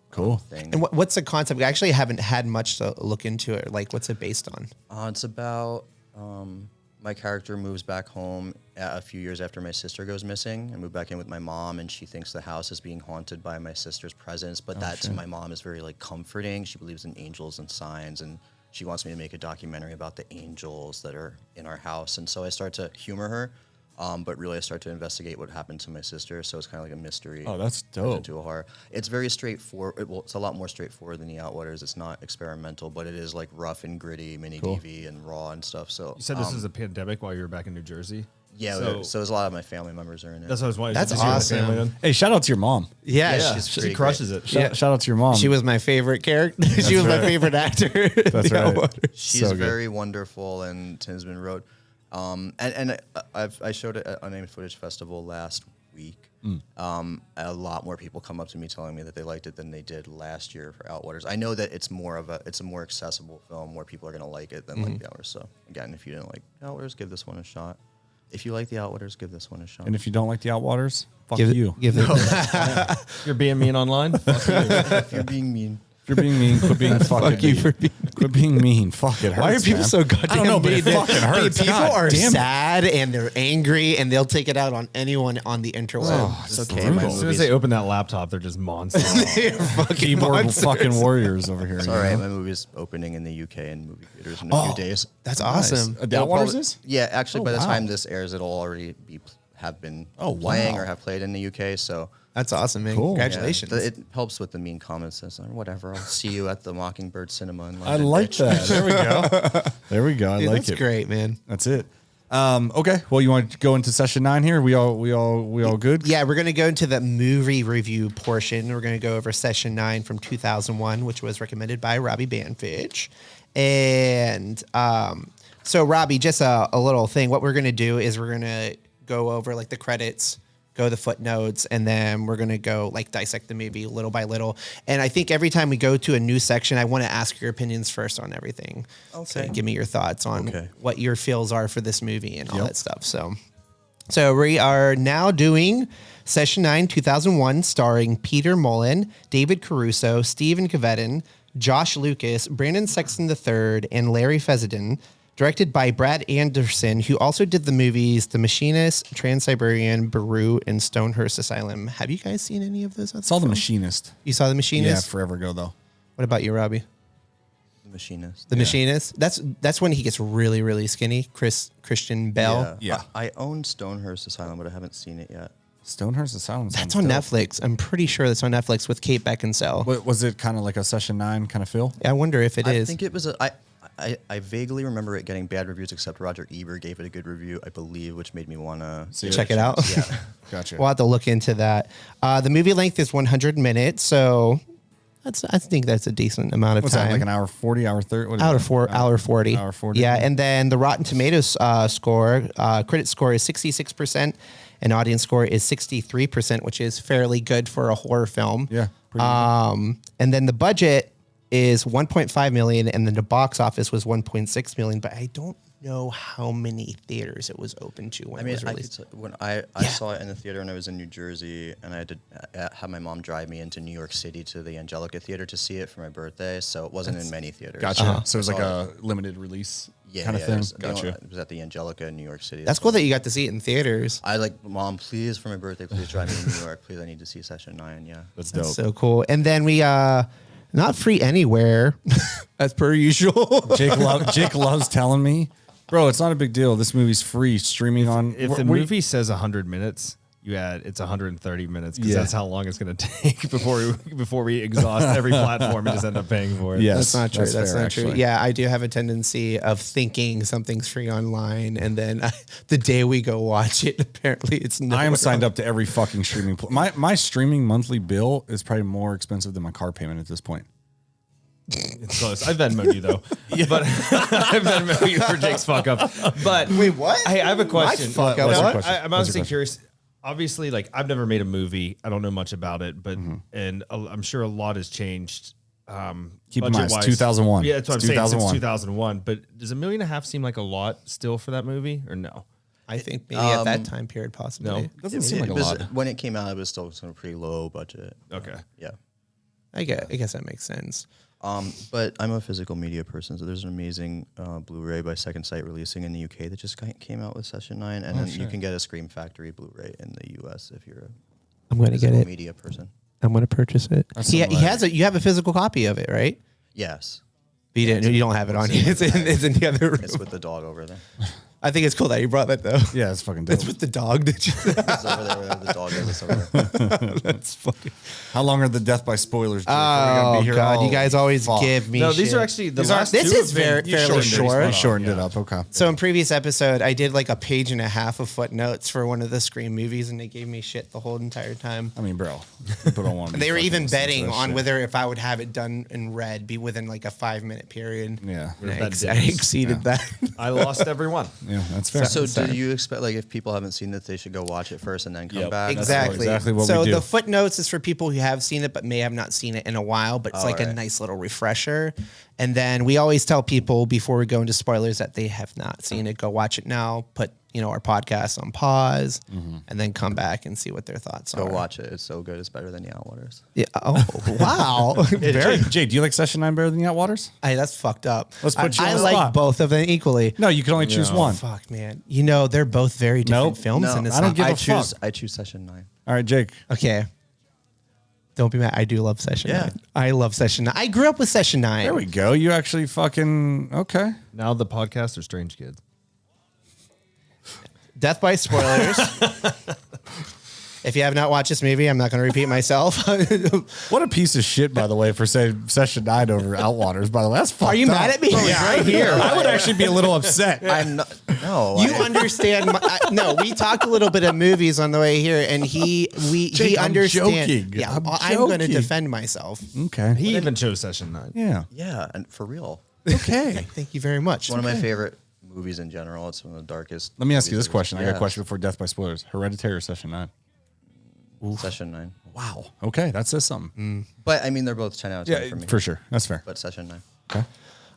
Cool. Thing. And what's the concept? I actually haven't had much to look into it. Like, what's it based on? It's about my character moves back home a few years after my sister goes missing. I move back in with my mom, and she thinks the house is being haunted by my sister's presence. But that to my mom is very like comforting. She believes in angels and signs, and she wants me to make a documentary about the angels that are in our house. And so I start to humor her, but really I start to investigate what happened to my sister. So it's kind of like a mystery. Oh, that's turns dope. into a horror. It's very straightforward. Well, it's a lot more straightforward than the Outwaters. It's not experimental, but it is like rough and gritty, mini DV and raw and stuff. So You said this is a pandemic while you were back in New Jersey. yeah, So there's a lot of my family members are in it. that's what I was wondering. That's Did you have a awesome. family then? Hey, shout out to your mom. Yeah, she's She pretty crushes it. Shout out to your mom. she was my favorite character. She was my favorite actor. That's The right. Outwaters. She's So good. very wonderful in Tinsman Road. I showed it at Unnamed Footage Festival last week. A lot more people come up to me telling me that they liked it than they did last year for Outwaters. I know that it's a more accessible film where people are going to like it than like the Outwaters. So again, if you didn't like Outwaters, give this one a shot. If you like the Outwaters, give this one a shot. And if you don't like the Outwaters, fuck Give you. Give it. You're being mean online? if you're being mean, If you're being mean, quit being fucking Fuck you mean. for being. Quit being mean. Fuck it. Why are hurts, people man. so goddamn I don't know, but it mean? fucking hurts. People God are damn it. sad and they're angry and they'll take it out on anyone on the interweb. Oh, it's okay, brutal. my As soon as they open that laptop, they're just monsters. Keyboard monsters. fucking warriors over here. it's you all right. know? My movie's opening in the UK and movie theaters in a few days. That's Nice. awesome. The Outwaters is? Yeah, actually, Oh, by the wow. time this airs, it'll already have been Oh, playing wow. or have played in the UK. So That's awesome, man. Cool. Congratulations. yeah, it helps with the mean comments. That's whatever. I'll see you at the Mockingbird Cinema in London. I like bitch. that. There we go. There we go. I Dude, like that's it. great, man. That's it. Okay. Well, you want to go into session 9 here? We all good? Yeah, we're going to go into the movie review portion. We're going to go over session 9 from 2001, which was recommended by Robbie Banfitch. And so, Robbie, just a little thing. What we're going to do is we're going to go over like the credits, go the footnotes, and then we're going to go like dissect the movie little by little. And I think every time we go to a new section, I want to ask your opinions first on everything. Okay. So give me your thoughts on what your feels are for this movie and all that stuff. So we are now doing session 9, 2001, starring Peter Mullen, David Caruso, Stephen Kvetin, Josh Lucas, Brandon Sexton III, and Larry Fessenden. Directed by Brad Anderson, who also did the movies The Machinist, Trans-Siberian, Baru, and Stonehurst Asylum. Have you guys seen any of those? Saw The Machinist. You saw The Machinist? Yeah, forever ago though. What about you, Robbie? The Machinist. The Machinist? That's when he gets really, really skinny. Christian Bale. Yeah. I own Stonehurst Asylum, but I haven't seen it yet. Stonehurst Asylum. That's on Netflix. I'm pretty sure that's on Netflix with Kate Beckinsale. Was it kind of like a session 9 kind of feel? I wonder if it is. I think it was I vaguely remember it getting bad reviews, except Roger Ebert gave it a good review, I believe, which made me want to check it out. Yeah. Gotcha. We'll have to look into that. The movie length is 100 minutes, so I think that's a decent amount of What's time. that, like an hour 40, hour 30? What is Hour it? 40. Hour 40. Yeah, and then the Rotten Tomatoes score, critic score is 66%, and audience score is 63%, which is fairly good for a horror film. Yeah. Pretty good. And then the budget is 1.5 million, and then the box office was 1.6 million. But I don't know how many theaters it was open to when it was released. I saw it in the theater when I was in New Jersey, and I had to have my mom drive me into New York City to the Angelica Theater to see it for my birthday. So it wasn't in many theaters. Gotcha. So it was like a limited release kind of thing. Gotcha. It was at the Angelica in New York City. That's cool that you got to see it in theaters. I like, Mom, please, for my birthday, please drive me to New York. Please, I need to see session 9. Yeah. That's dope. That's so cool. And then we not free anywhere, as per usual. Jake loves telling me, bro, it's not a big deal. This movie's free streaming on. If the movie says 100 minutes, it's 130 minutes because that's how long it's going to take before we exhaust every platform and just end up paying for it. Yes, that's not true. That's fair, not true. actually. Yeah, I do have a tendency of thinking something's free online, and then the day we go watch it, apparently it's not. I am signed up to every fucking streaming. My streaming monthly bill is probably more expensive than my car payment at this point. It's close. I Venmoed you though, but I Venmoed you for Jake's fuck up. But Wait, what? I have a question. fuck up? What's your What? question? I'm honestly curious. Obviously, like I've never made a movie. I don't know much about it, but and I'm sure a lot has changed. Keep in mind, it's 2001. Yeah, that's what It's I'm saying. Since 2001. 2001. But does $1.5 million seem like a lot still for that movie, or no? I think maybe at that time period, possibly. No. Doesn't seem like a It was- lot. When it came out, it was still some pretty low budget. Okay. Yeah. I guess that makes sense. But I'm a physical media person, so there's an amazing Blu-ray by Second Sight releasing in the UK that just came out with Session 9, and then you can get a Scream Factory Blu-ray in the US if you're I'm going a to get physical it. media person. I'm going to purchase it. You have a physical copy of it, right? Yes. But you don't have it on you. It's in the other room. It's with the dog over there. I think it's cool that you brought that though. Yeah, it's fucking dope. It's with the dog. Did you? It's over there where the dog is. It's over there. That's fucking. How long are the death by spoilers? Jake? Oh God! You guys always fuck. give me. No, these shit. are actually the These are- last. This two is have been- fairly short. You shortened it up. Okay. So in previous episode, I did like a page and a half of footnotes for one of the Scream movies, and they gave me shit the whole entire time. I mean, bro, people don't want. And they were even betting on whether if I would have it done in red be within like a 5-minute period. Yeah. And I, That I difference. exceeded that. I lost every one. Yeah, that's fair. So do you expect, like, if people haven't seen it, they should go watch it first and then come Yep. back? exactly what so we do. the footnotes is for people who have seen it but may have not seen it in a while, but it's like a right. nice little refresher. And then we always tell people before we go into spoilers that they have not seen it, go watch it now, put our podcast on pause, and then come back and see what their thoughts Go are. watch it. It's so good. It's better than the Outwaters. Yeah. Oh, wow. Very. Jake, do you like Session 9 better than the Outwaters? Hey, that's fucked up. Let's put you I on the like spot. both of them equally. No, you can only choose one. Fuck, man. They're both very different Nope. films. And it's I don't not- give a choose. fuck. I choose Session 9. All right, Jake. Okay. Don't be mad. I do love Session 9. I love Session 9. I grew up with Session 9. There we go. You actually fucking okay. Now the podcast are Strange Kids. Death by spoilers. If you have not watched this movie, I'm not going to repeat myself. What a piece of shit, by the way, for saying Session 9 over Outwaters. By the way, that's fucked Are you mad at me? Yeah, right here. I would actually be a little upset. I'm not. No, You understand? No, we talked a little bit of movies on the way here, and he Jake, I'm understands. joking. Yeah, I'm I'm going to joking. defend myself. Okay. He even chose Session 9. Yeah. Yeah, and for real. Okay. Thank you very much. One of my favorite movies in general. It's one of the darkest. Let me ask you movies this question. I got a Yeah. question before Death by Spoilers. Hereditary or Session 9? Session 9. Wow. Okay. That says something. But I mean, they're both 10 out of 10 Yeah, for me. for sure. That's fair. But Session 9. Okay.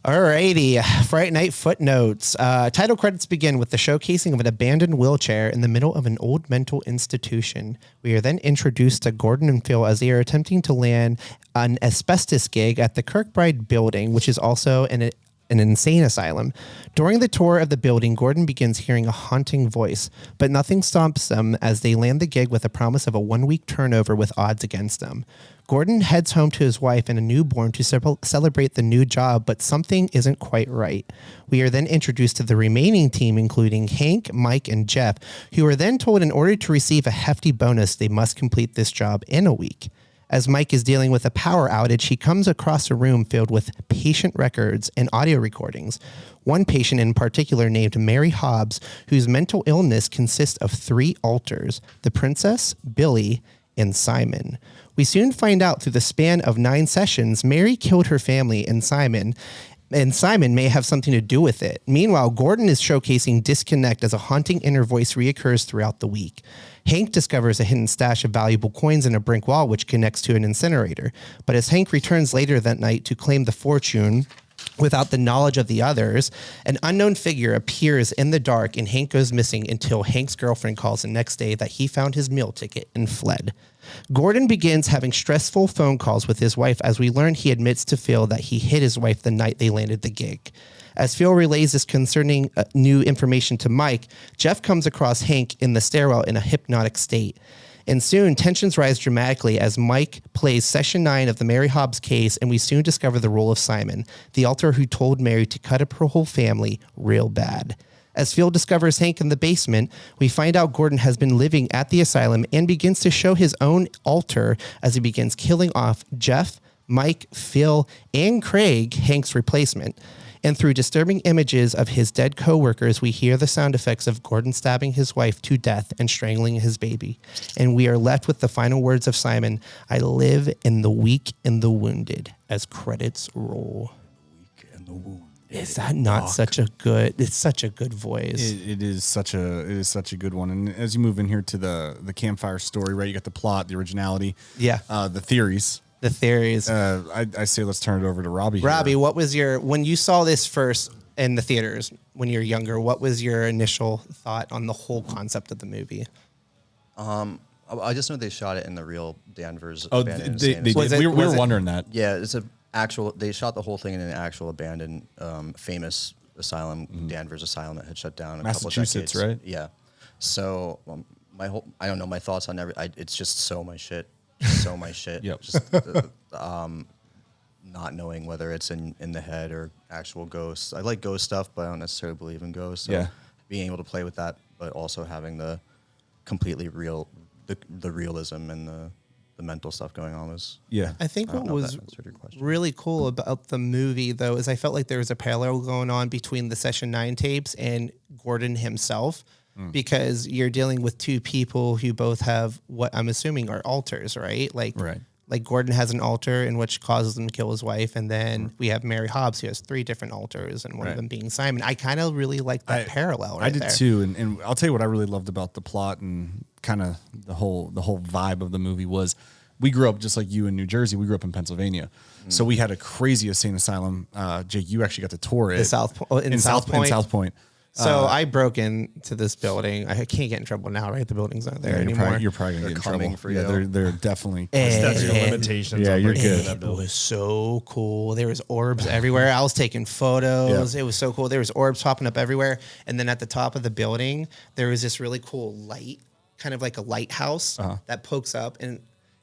Alrighty, Fright Night footnotes. Title credits begin with the showcasing of an abandoned wheelchair in the middle of an old mental institution. We are then introduced to Gordon and Phil as they are attempting to land an asbestos gig at the Kirkbride building, which is also an insane asylum. During the tour of the building, Gordon begins hearing a haunting voice, but nothing stops them as they land the gig with a promise of a 1-week turnover with odds against them. Gordon heads home to his wife and a newborn to celebrate the new job, but something isn't quite right. We are then introduced to the remaining team, including Hank, Mike, and Jeff, who are then told in order to receive a hefty bonus, they must complete this job in a week. As Mike is dealing with a power outage, he comes across a room filled with patient records and audio recordings. One patient in particular named Mary Hobbs, whose mental illness consists of 3 alters: the princess, Billy, and Simon. We soon find out through the span of 9 sessions, Mary killed her family and Simon may have something to do with it. Meanwhile, Gordon is showcasing disconnect as a haunting inner voice reoccurs throughout the week. Hank discovers a hidden stash of valuable coins in a brick wall which connects to an incinerator. But as Hank returns later that night to claim the fortune, without the knowledge of the others, an unknown figure appears in the dark and Hank goes missing until Hank's girlfriend calls the next day that he found his meal ticket and fled. Gordon begins having stressful phone calls with his wife as we learn he admits to Phil that he hit his wife the night they landed the gig. As Phil relays this concerning new information to Mike, Jeff comes across Hank in the stairwell in a hypnotic state. And soon, tensions rise dramatically as Mike plays Session 9 of the Mary Hobbs case, and we soon discover the role of Simon, the alter who told Mary to cut up her whole family real bad. As Phil discovers Hank in the basement, we find out Gordon has been living at the asylum and begins to show his own alter as he begins killing off Jeff, Mike, Phil, and Craig, Hank's replacement. And through disturbing images of his dead co-workers, we hear the sound effects of Gordon stabbing his wife to death and strangling his baby. And we are left with the final words of Simon, "I live in the weak and the wounded," as credits roll. Weak and the wounded. Is that not such a good, it's such a good voice. It is such a good one. And as you move in here to the campfire story, right? You got the plot, the originality, the theories. The theories. I say let's turn it over to Robbie. Robbie, what was when you saw this first in the theaters when you were younger, what was your initial thought on the whole concept of the movie? I just know they shot it in the real Danvers. Oh, abandoned they insane did. asylum. We were wondering that. Yeah, it's a actual. They shot the whole thing in an actual abandoned, famous asylum, Danvers Asylum, that had shut down a Massachusetts, couple decades. right? Yeah. So I don't know my thoughts on it's just so my shit. So my shit. Yep. Just not knowing whether it's in the head or actual ghosts. I like ghost stuff, but I don't necessarily believe in ghosts. So being able to play with that, but also having the completely real, the realism and the mental stuff going on was. Yeah. I think what know if was that answered your question. really cool about the movie, though, is I felt like there was a parallel going on between the Session 9 tapes and Gordon himself, because you're dealing with 2 people who both have what I'm assuming are alters, right? Like Gordon has an alter in which causes him to kill his wife, and then we have Mary Hobbs who has 3 different alters, and one of them being Simon. I kind of really like that parallel. Right, I did there. too, and I'll tell you what I really loved about the plot and kind of the whole vibe of the movie was we grew up just like you in New Jersey. We grew up in Pennsylvania, so we had a crazy insane asylum. Jake, you actually got to tour it in South Point. In South Point. So I broke into this building. I can't get in trouble now, right? The building's not there anymore. You're probably gonna get in trouble for Yeah, you. they're definitely. That's your limitations. Yeah, on you're breaking good. into that It building. was so cool. There was orbs everywhere. I was taking photos. It was so cool. There was orbs popping up everywhere. And then at the top of the building, there was this really cool light, kind of like a lighthouse that pokes up. And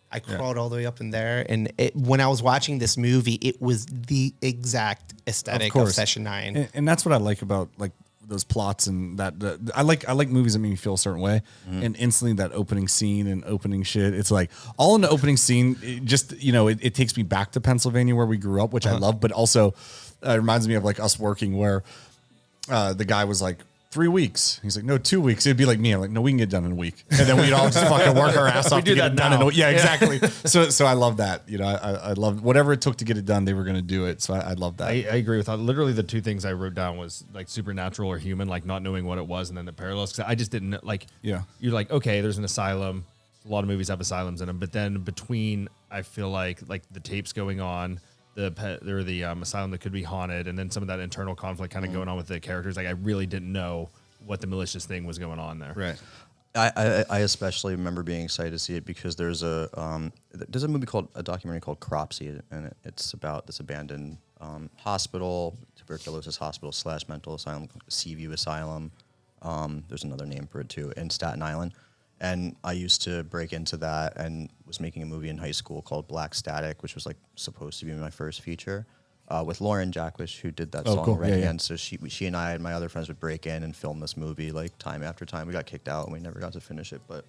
I crawled all the way up in there. And when I was watching this movie, it was the exact aesthetic of Session 9. And that's what I like about like those plots and that I like movies that make me feel a certain way, and instantly that opening scene and opening shit, it's like all in the opening scene. It just it takes me back to Pennsylvania where we grew up, which I love, but also it reminds me of like us working where the guy was like 3 weeks. He's like, no, 2 weeks. It'd be like me. I'm like, no, we can get done in a week, and then we'd all just fucking work our ass off to get it done in a week. Yeah, exactly. So I love that. I love whatever it took to get it done. They were going to do it. So I love that. I agree with that. Literally, the two things I wrote down was like supernatural or human, like not knowing what it was, and then the parallels. Because I just didn't like. Yeah, you're like, okay, there's an asylum. A lot of movies have asylums in them, but then between, I feel like the tapes going on. The asylum that could be haunted, and then some of that internal conflict kind of going on with the characters. Like I really didn't know what the malicious thing was going on there. Right. I especially remember being excited to see it because there's a documentary called Cropsy, and it's about this abandoned hospital, tuberculosis hospital / mental asylum, Seaview Asylum. There's another name for it too, in Staten Island. And I used to break into that and was making a movie in high school called Black Static, which was like supposed to be my first feature, with Lauren Jaquish, who did that song already. And so she and I and my other friends would break in and film this movie like time after time. We got kicked out and we never got to finish it. But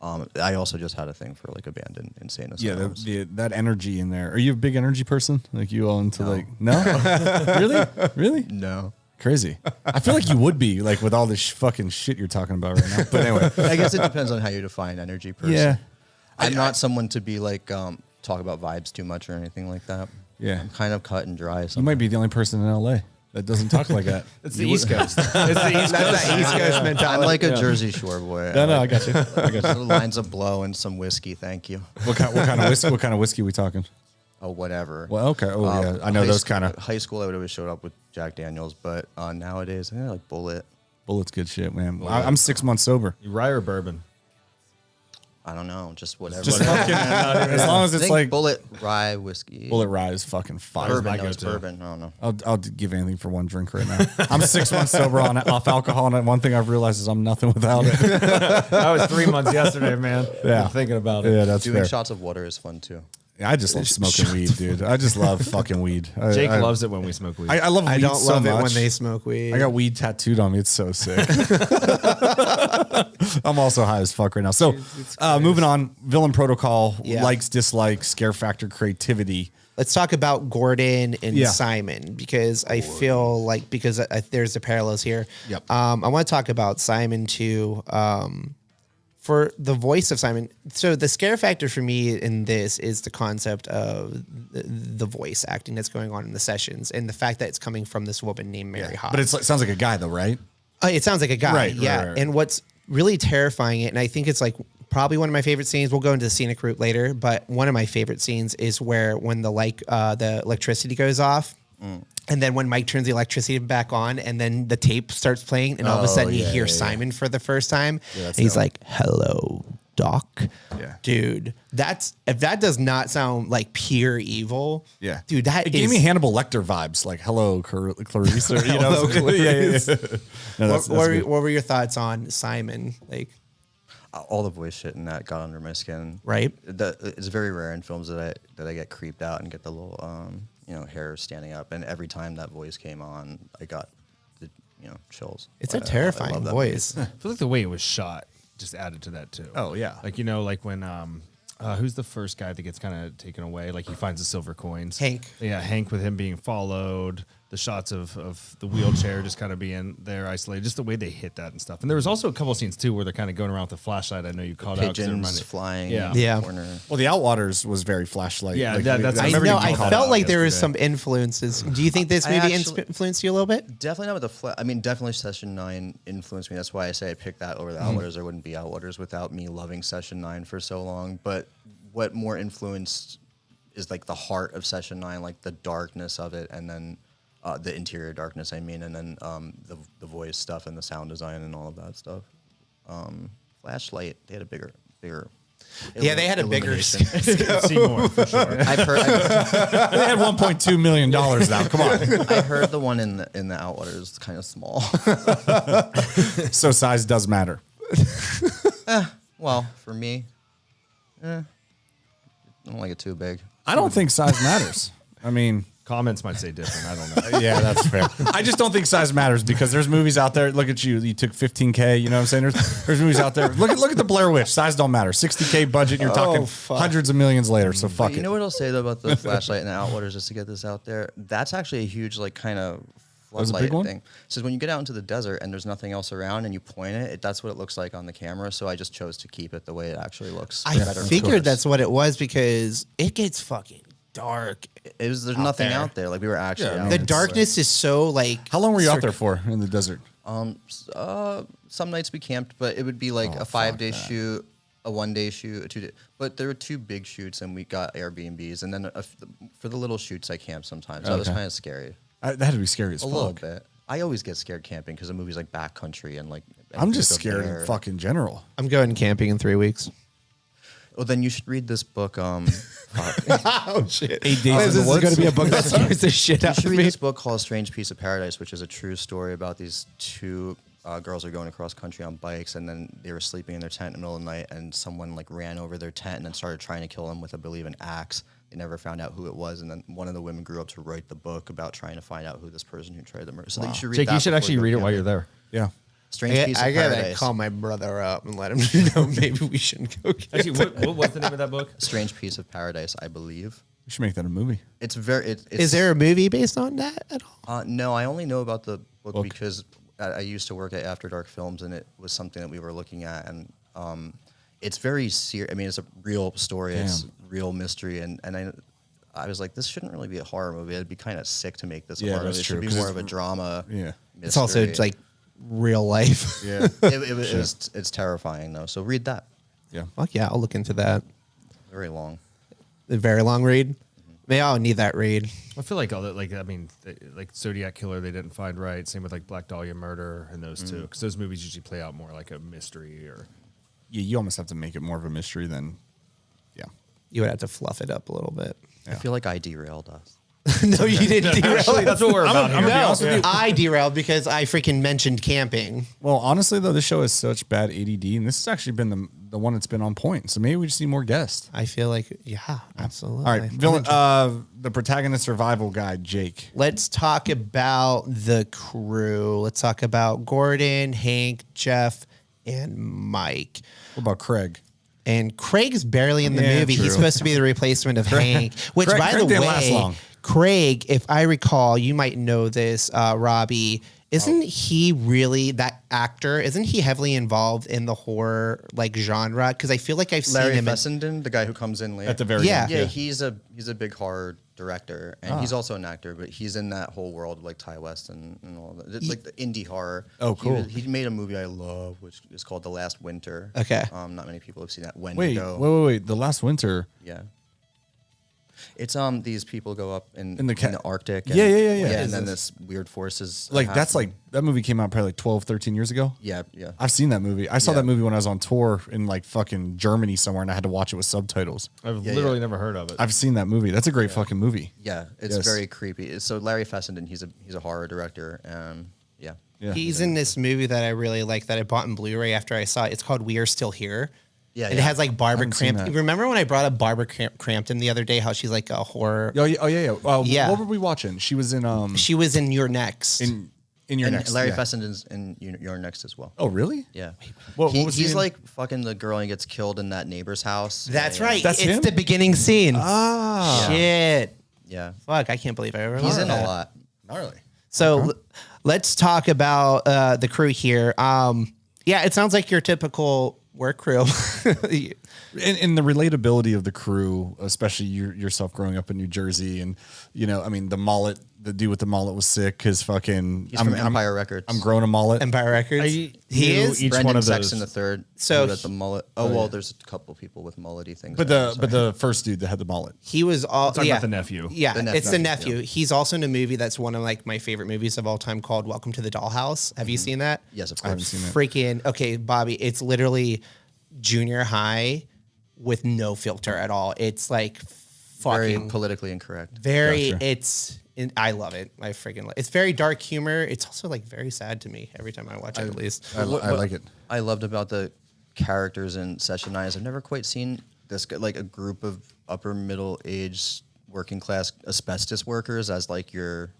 I also just had a thing for like abandoned insane asylums. Yeah, that energy in there. Are you a big energy person? Like you all into no? Really? No. Crazy. I feel like you would be like with all this fucking shit you're talking about right now. But anyway, I guess it depends on how you define energy person. Yeah. I'm not someone to be like talk about vibes too much or anything like that. Yeah. I'm kind of cut and dry. You might be the only person in LA that doesn't talk like that. It's the East Coast. It's the East Coast. That's that East Coast mentality. I'm like a Jersey Shore boy. No, I got you. Lines of blow and some whiskey, thank you. What kind of whiskey are we talking? Oh, whatever. Well, okay. Oh, yeah. I know those kind of. High school, I would always showed up with Jack Daniels, but nowadays, I like Bullet. Bullet's good shit, man. I'm 6 months sober. You rye or bourbon? I don't know, just whatever. Just fucking, as long as it's like Bullet rye whiskey. Bullet rye is fucking fire. Bourbon. I don't know. I'll give anything for one drink right now. I'm 6 months sober off alcohol, and one thing I've realized is I'm nothing without it. I was 3 months yesterday, man. Yeah, I'm thinking about it. Yeah, that's Doing fair. shots of water is fun too. I just love smoking weed, dude. I just love fucking weed. Jake loves it when we smoke weed. I love weed. I don't so love much. it when they smoke weed. I got weed tattooed on me. It's so sick. I'm also high as fuck right now. So, moving on. Villain protocol, likes, dislikes, scare factor, creativity. Let's talk about Gordon and Simon, because I feel like there's the parallels here. Yep. I want to talk about Simon too. For the voice of Simon, so the scare factor for me in this is the concept of the voice acting that's going on in the sessions, and the fact that it's coming from this woman named Mary Haas. But it sounds like a guy, though, right? It sounds like a guy, right, yeah. Right. And what's really terrifying, and I think it's like probably one of my favorite scenes. We'll go into the scenic route later, but one of my favorite scenes is when the electricity goes off. And then when Mike turns the electricity back on, and then the tape starts playing, and all of a sudden you hear Simon for the first time, and he's like, "Hello, Doc." Yeah, dude, if that does not sound like pure evil, dude, it gave me Hannibal Lecter vibes, like "Hello, Clarice." You know, Clarice. No, what were your thoughts on Simon? Like, all the voice shit in that got under my skin. Right, it's very rare in films that I get creeped out and get the little hair standing up, and every time that voice came on, I got the chills. It's a terrifying voice. I feel like the way it was shot just added to that too. Oh yeah, like like when who's the first guy that gets kind of taken away? Like he finds the silver coins. Hank. Yeah, Hank with him being followed. The shots of the wheelchair just kind of being there isolated. Just the way they hit that and stuff. And there was also a couple of scenes too where they're kind of going around with the flashlight. I know you called out. Pigeons flying. Yeah. In the corner. Well, the Outwaters was very flashlight. Yeah, like, that's. I know. I felt like there was some influences. Do you think this movie influenced you a little bit? Definitely not with the. I mean, definitely Session 9 influenced me. That's why I say I picked that over the Outwaters. There wouldn't be Outwaters without me loving Session 9 for so long. But what more influenced is like the heart of Session 9, like the darkness of it, and then the interior darkness, I mean, and then the voice stuff and the sound design and all of that stuff. Flashlight, they had a bigger. Yeah, they had a bigger. Seymour, for sure. I've heard. They had $1.2 million now. Come on. I heard the one in the Outwaters is kind of small. So size does matter. Well, for me, I don't like it too big. I don't think size matters. I mean, Comments might say different. I don't know. Yeah, that's fair. I just don't think size matters because there's movies out there. Look at you. You took 15K. You know what I'm saying? There's movies out there. Look at the Blair Witch. Size don't matter. 60K budget. You're talking hundreds of millions later. So fuck it. You know what I'll say though about the flashlight and the Outwaters, just to get this out there? That's actually a huge like kind of floodlight thing. So when you get out into the desert and there's nothing else around and you point it, that's what it looks like on the camera. So I just chose to keep it the way it actually looks. I figured that's what it was because it gets fucking dark. There's nothing out there. Like we were actually out the there. darkness is so like. How long were you out there for in the desert? Some nights we camped, but it would be like a 5-day shoot, a 1-day shoot, a 2-day. But there were 2 big shoots, and we got Airbnbs. And then for the little shoots, I camped sometimes. That was kind of scary. That had to be scary as fuck. A little bit. I always get scared camping because of movies like Backcountry and like. I'm just scared in fucking general. I'm going camping in 3 weeks. Well, then you should read this book. Oh shit! 8 days in the This is woods. going to be a book that scares the shit You out should of read me. this book called Strange Piece of Paradise, which is a true story about these 2 girls are going across country on bikes, and then they were sleeping in their tent in the middle of the night, and someone like ran over their tent and then started trying to kill them with, I believe, an axe. They never found out who it was, and then one of the women grew up to write the book about trying to find out who this person who tried to murder. So you should read Jake, that you should before actually go read it while camping. you're there. Yeah. Strange Piece of I gotta Paradise. call my brother up and let him know maybe we shouldn't go. Actually, what was the name of that book? Strange Piece of Paradise, I believe. We should make that a movie. It's very. It's, Is there a movie based on that at all? No, I only know about the book because I used to work at After Dark Films, and it was something that we were looking at, and it's very serious. I mean, it's a real story. Damn. It's real mystery, and I was like, this shouldn't really be a horror movie. It'd be kind of sick to make this a Yeah, horror that's movie. It true, should be 'cause more it's- of a drama. Yeah. It's also mystery. like real life. Yeah. It's terrifying though. So read that. Yeah. Fuck yeah, I'll look into that. Very long. A very long read. Maybe I'll need that read. I feel like all that, like, I mean, like Zodiac Killer, they didn't find right. Same with like Black Dahlia Murder and those two, because those movies usually play out more like a mystery or. Yeah, you almost have to make it more of a mystery than, yeah. You would have to fluff it up a little bit. Yeah. I feel like I derailed us. No, you didn't derail. Actually, that's what we're about here. No, I derailed because I freaking mentioned camping. Well, honestly, though, this show has such bad ADD, and this has actually been the one that's been on point. So maybe we just need more guests. I feel like, yeah, absolutely. All right, villain, the protagonist survival guide, Jake. Let's talk about the crew. Let's talk about Gordon, Hank, Jeff, and Mike. What about Craig? And Craig's barely in the Yeah, movie. true. He's supposed to be the replacement of Hank, which, Craig- by Craig the didn't last way, long. Craig, if I recall, you might know this, Robbie. Isn't he really that actor? Isn't he heavily involved in the horror like genre? Because I feel like I've seen Larry him. Fessenden, the guy who comes in later. At the very Yeah. end. Yeah, he's a big horror director, and he's also an actor, but he's in that whole world of like Ty West and all that. It's like the indie horror. Oh, cool. He made a movie I love, which is called The Last Winter. Okay. Not many people have seen that. Wait. The last winter. Yeah. It's these people go up in In the Arctic. Yeah. And then this weird forces. Like, that's happen. like, that movie came out probably like 12, 13 years ago. Yeah. I've seen that movie. I saw Yeah. that movie when I was on tour in like fucking Germany somewhere, and I had to watch it with subtitles. I've literally never heard of it. I've seen that movie. That's a great fucking movie. Yeah, it's Yes. very creepy. So Larry Fessenden, he's a horror director. Yeah. Yeah. He's in this movie that I really like that I bought in Blu-ray after I saw it. It's called We Are Still Here. Yeah, And yeah. it has like Barbara haven't seen Crampton. that. Remember when I brought up Barbara Crampton the other day? How she's like a horror. Oh yeah. Yeah. What were we watching? She was in She was in Your Next. in your And next. Larry yeah. Fessenden's in Your Next as well. Oh really? Yeah. What was he he's in? like fucking the girl and gets killed in that neighbor's house. That's Yeah. right. That's it's him? the beginning scene. Ah. Shit. Yeah. Fuck, I can't believe I ever He's heard in that. a lot. Gnarly. So let's talk about the crew here. Yeah, it sounds like your typical work crew. And the relatability of the crew, especially yourself growing up in New Jersey, and I mean the dude with the mullet was sick because fucking He's from Empire Records. I'm growing a mullet. Empire Records. He He is. each Brendan one of Sexton those. III. So who had the mullet. Oh, well, there's a couple people with mullety things. But the first dude that had the mullet. He was all Talking about the nephew. Yeah, The it's the nephew, nephew. He's also in a movie that's one of like my favorite movies of all time called Welcome to the Dollhouse. Have you seen that? Yes, of I haven't course. seen it. Freaking okay, Bobby. It's literally junior high with no filter at all. It's like Very fucking politically incorrect. very. Gotcha. I love it. I freaking love it. It's very dark humor. It's also like very sad to me every time I watch it. At least I like it. I loved about the characters in Session 9 is I've never quite seen this like a group of upper middle aged working class asbestos workers as like your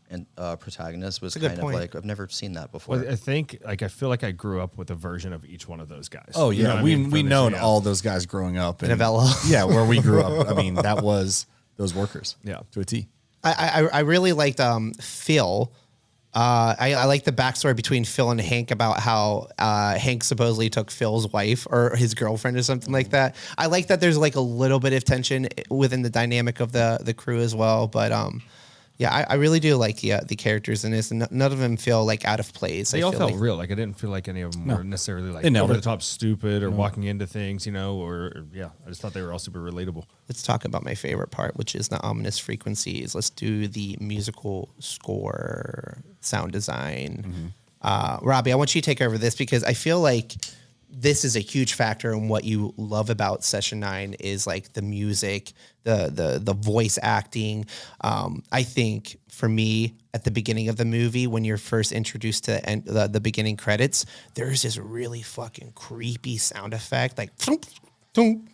protagonist was kind of like, I've never seen that before. Well, I think like I feel like I grew up with a version of each one of those guys. Oh yeah, You know what I we mean? known all those guys growing up in Avella. Yeah, where we grew up. I mean, that was those workers. Yeah, to a T. I really liked Phil. I like the backstory between Phil and Hank about how Hank supposedly took Phil's wife or his girlfriend or something like that. I like that there's like a little bit of tension within the dynamic of the crew as well. But yeah, I really do like the characters in this, and none of them feel like out of place. They all felt like real. Like I didn't feel like any of them were necessarily like never- over the top stupid or walking into things, you know, or yeah. I just thought they were all super relatable. Let's talk about my favorite part, which is the ominous frequencies. Let's do the musical score, sound design. Robbie, I want you to take over this because I feel like this is a huge factor in what you love about Session 9 is like the music, the voice acting. I think for me at the beginning of the movie, when you're first introduced to the beginning credits, there's this really fucking creepy sound effect, like dun,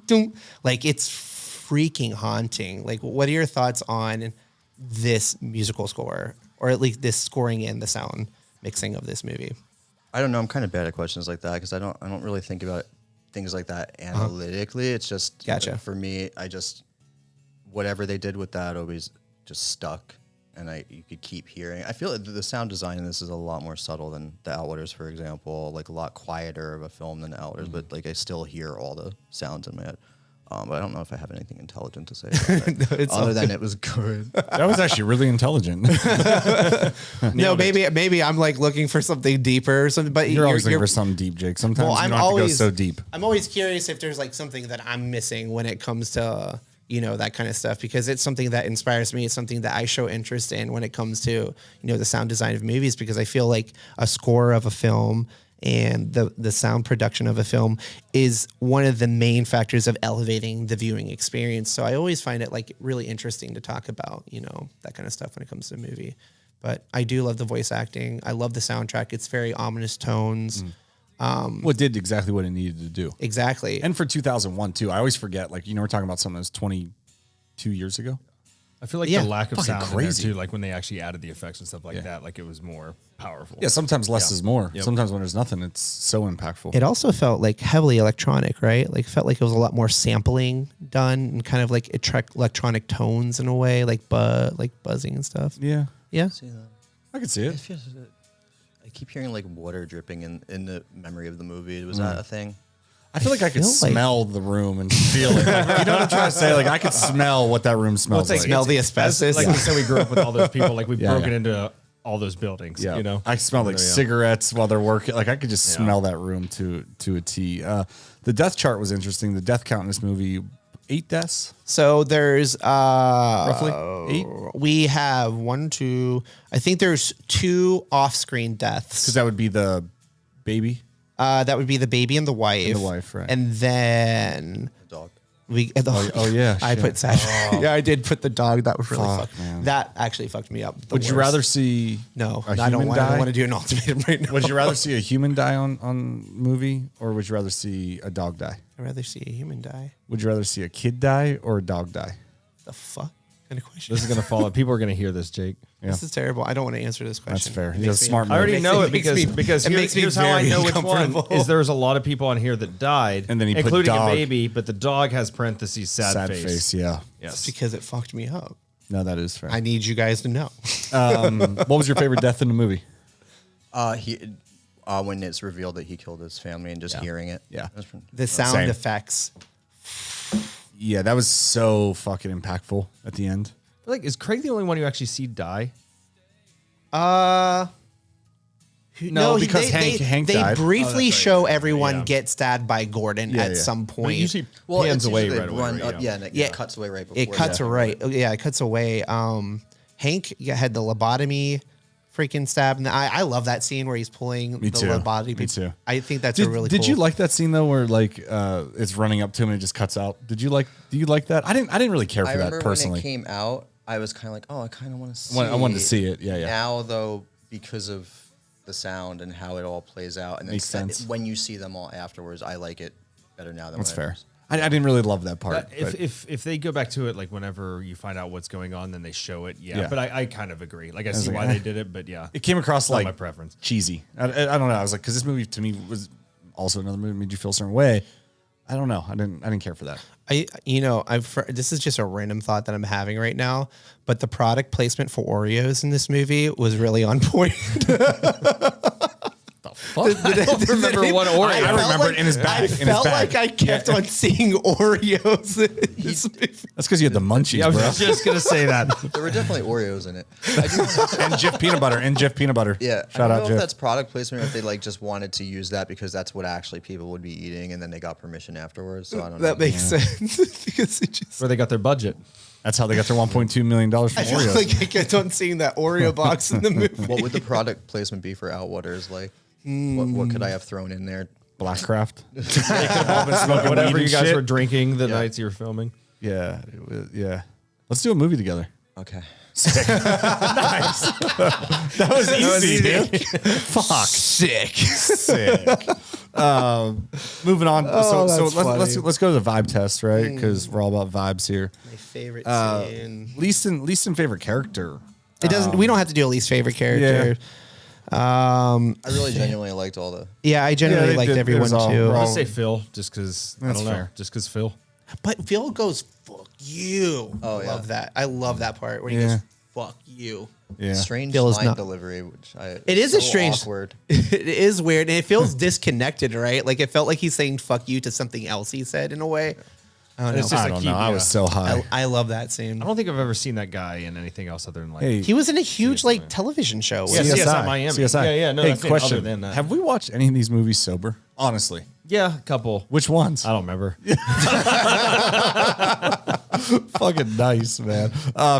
dun, like it's freaking haunting. Like, what are your thoughts on this musical score, or at least this scoring and the sound mixing of this movie? I don't know. I'm kind of bad at questions like that because I don't really think about things like that analytically. It's just Gotcha. For me, whatever they did with that always just stuck, and you could keep hearing. I feel like the sound design in this is a lot more subtle than the Outwaters, for example. Like a lot quieter of a film than the Outwaters, but like I still hear all the sounds in my head. But I don't know if I have anything intelligent to say about that, other than it was good. That was actually really intelligent. No, maybe I'm like looking for something deeper or something. But You're always looking for something deep, Jake. Sometimes you don't have to go so deep. I'm always curious if there's like something that I'm missing when it comes to that kind of stuff, because it's something that inspires me. It's something that I show interest in when it comes to the sound design of movies, because I feel like a score of a film and the sound production of a film is one of the main factors of elevating the viewing experience. So I always find it like really interesting to talk about, that kind of stuff when it comes to a movie. But I do love the voice acting. I love the soundtrack. It's very ominous tones. What did exactly what it needed to do. Exactly. And for 2001 too, I always forget, like, we're talking about something that was 22 years ago. I feel like the lack of fucking sound crazy. in there too, like when they actually added the effects and stuff like that, like it was more powerful. Yeah, sometimes less is more. Yep. Sometimes when there's nothing, it's so impactful. It also felt like heavily electronic, right? Like felt like it was a lot more sampling done and kind of like electronic tones in a way, like buzzing and stuff. Yeah. Yeah. See that? I could see it. I keep hearing like water dripping in the memory of the movie. Was that a thing? I feel like I could feel like- smell the room and feel it. Like, you know what I'm trying to say? Like, I could smell what that room smells like. Smell the asbestos. Like we said, we grew up with all those people. Like we've Yeah, broken yeah. into all those buildings. Yeah. You know, I smell like Yeah. cigarettes while they're working. Like, I could just smell that room to a T. The death chart was interesting. The death count in this movie, 8 deaths. So there's Roughly 8? we have 1, 2. I think there's 2 off-screen deaths. Because that would be the baby. That would be the baby and the wife. And the wife, right. And then Dog. Oh, yeah. I shit. put Sash. Yeah, I did put the dog. That was really Fuck, fucked. man. That actually fucked me up. Would you rather see No, a I don't human want. I die? don't want to do an ultimatum right now. Would you rather see a human die on movie, or would you rather see a dog die? I'd rather see a human die. Would you rather see a kid die or a dog die? The fuck kind of question? this is gonna fall. People are gonna hear this, Jake. Yeah. This is terrible. I don't want to answer this question. That's fair. It He's makes a me- smart I already man. know it makes me- because it makes me here's how I very know which one uncomfortable. is. There's a lot of people on here that died, And then he put including dog. a baby, but the dog has parentheses sad face. Yeah. Yes. because it fucked me up. No, that is fair. I need you guys to know. What was your favorite death in the movie? When it's revealed that he killed his family and just hearing it. Yeah. The sound Same. effects. Yeah, that was so fucking impactful at the end. Like, is Craig the only one you actually see die? No, because Hank they died. briefly show everyone Yeah. get stabbed by Gordon Yeah, at yeah. some But point. it usually Well, pans it's away usually right they away. run right? up, and it Yeah. cuts away right before. It cuts away. Yeah, it cuts away. Hank had the lobotomy freaking stab. And I love that scene where he's pulling Me the too. lobotomy. Me too. I think that's Did, a really did cool. you like that scene though, where like it's running up to him and it just cuts out? Do you like that? I didn't really care I for that remember personally. when it came out, I was kind of like, oh, I kind of want to see. I wanted to see it. Yeah, yeah. Now though, because of the sound and how it all plays out, and then Makes sense. when you see them all afterwards, I like it better now than That's when I fair. first- I didn't really love that part. If they go back to it, like whenever you find out what's going on, then they show it. Yeah. But I kind of agree. Like I see why they did it, but yeah, it came across like my preference. Cheesy. I don't know. I was like, because this movie to me was also another movie that made you feel a certain way. I don't know. I didn't care for that. This is just a random thought that I'm having right now, but the product placement for Oreos in this movie was really on point. I don't remember one Oreo. I remember it in his bag. I felt like I kept on seeing Oreos in this movie. That's because you had the munchies, I was bro. just gonna say that. There were definitely Oreos in it. I do And Jif peanut butter. Yeah, Shout I out don't know Jif. if that's product placement or if they like just wanted to use that because that's what actually people would be eating, and then they got permission afterwards. So I don't know. That makes sense because it just. Where they got their budget. That's how they got their $1.2 million from I feel Oreos. like I kept on seeing that Oreo box in the movie. What would the product placement be for Outwaters? Like, what could I have thrown in there? Blackcraft. Whatever you guys were drinking the nights you were filming. Yeah, yeah. Let's do a movie together. Okay. Nice. That was easy, dude. Fuck. Sick. Moving on. Oh, so that's let's go to the vibe test, right? Because we're all about vibes here. My favorite scene. Least in favorite character. It doesn't. We don't have to do a least favorite character. I really genuinely liked all the. Yeah, I generally they liked did- everyone it was all too. wrong. I'll say Phil, just because I That's don't know, fair. just because Phil. But Phil goes, "Fuck you." Oh, I yeah. love that. I love that part where he Yeah. goes, "Fuck you." Yeah. Strange Phil is line not- delivery, which It is so a strange. awkward. It is weird, and it feels disconnected, right? Like it felt like he's saying "fuck you" to something else he said in a way. I don't know. It's just I a don't key- know. I was so high. I love that scene. I don't think I've ever seen that guy in anything else other than like. Hey, He was in a huge like television show. Yeah, wasn't he? CSI Miami. CSI. Yeah, no, Hey, that's it, question. other than that. Have we watched any of these movies sober? Honestly. Yeah, a couple. Which ones? I don't remember. Fucking nice, man.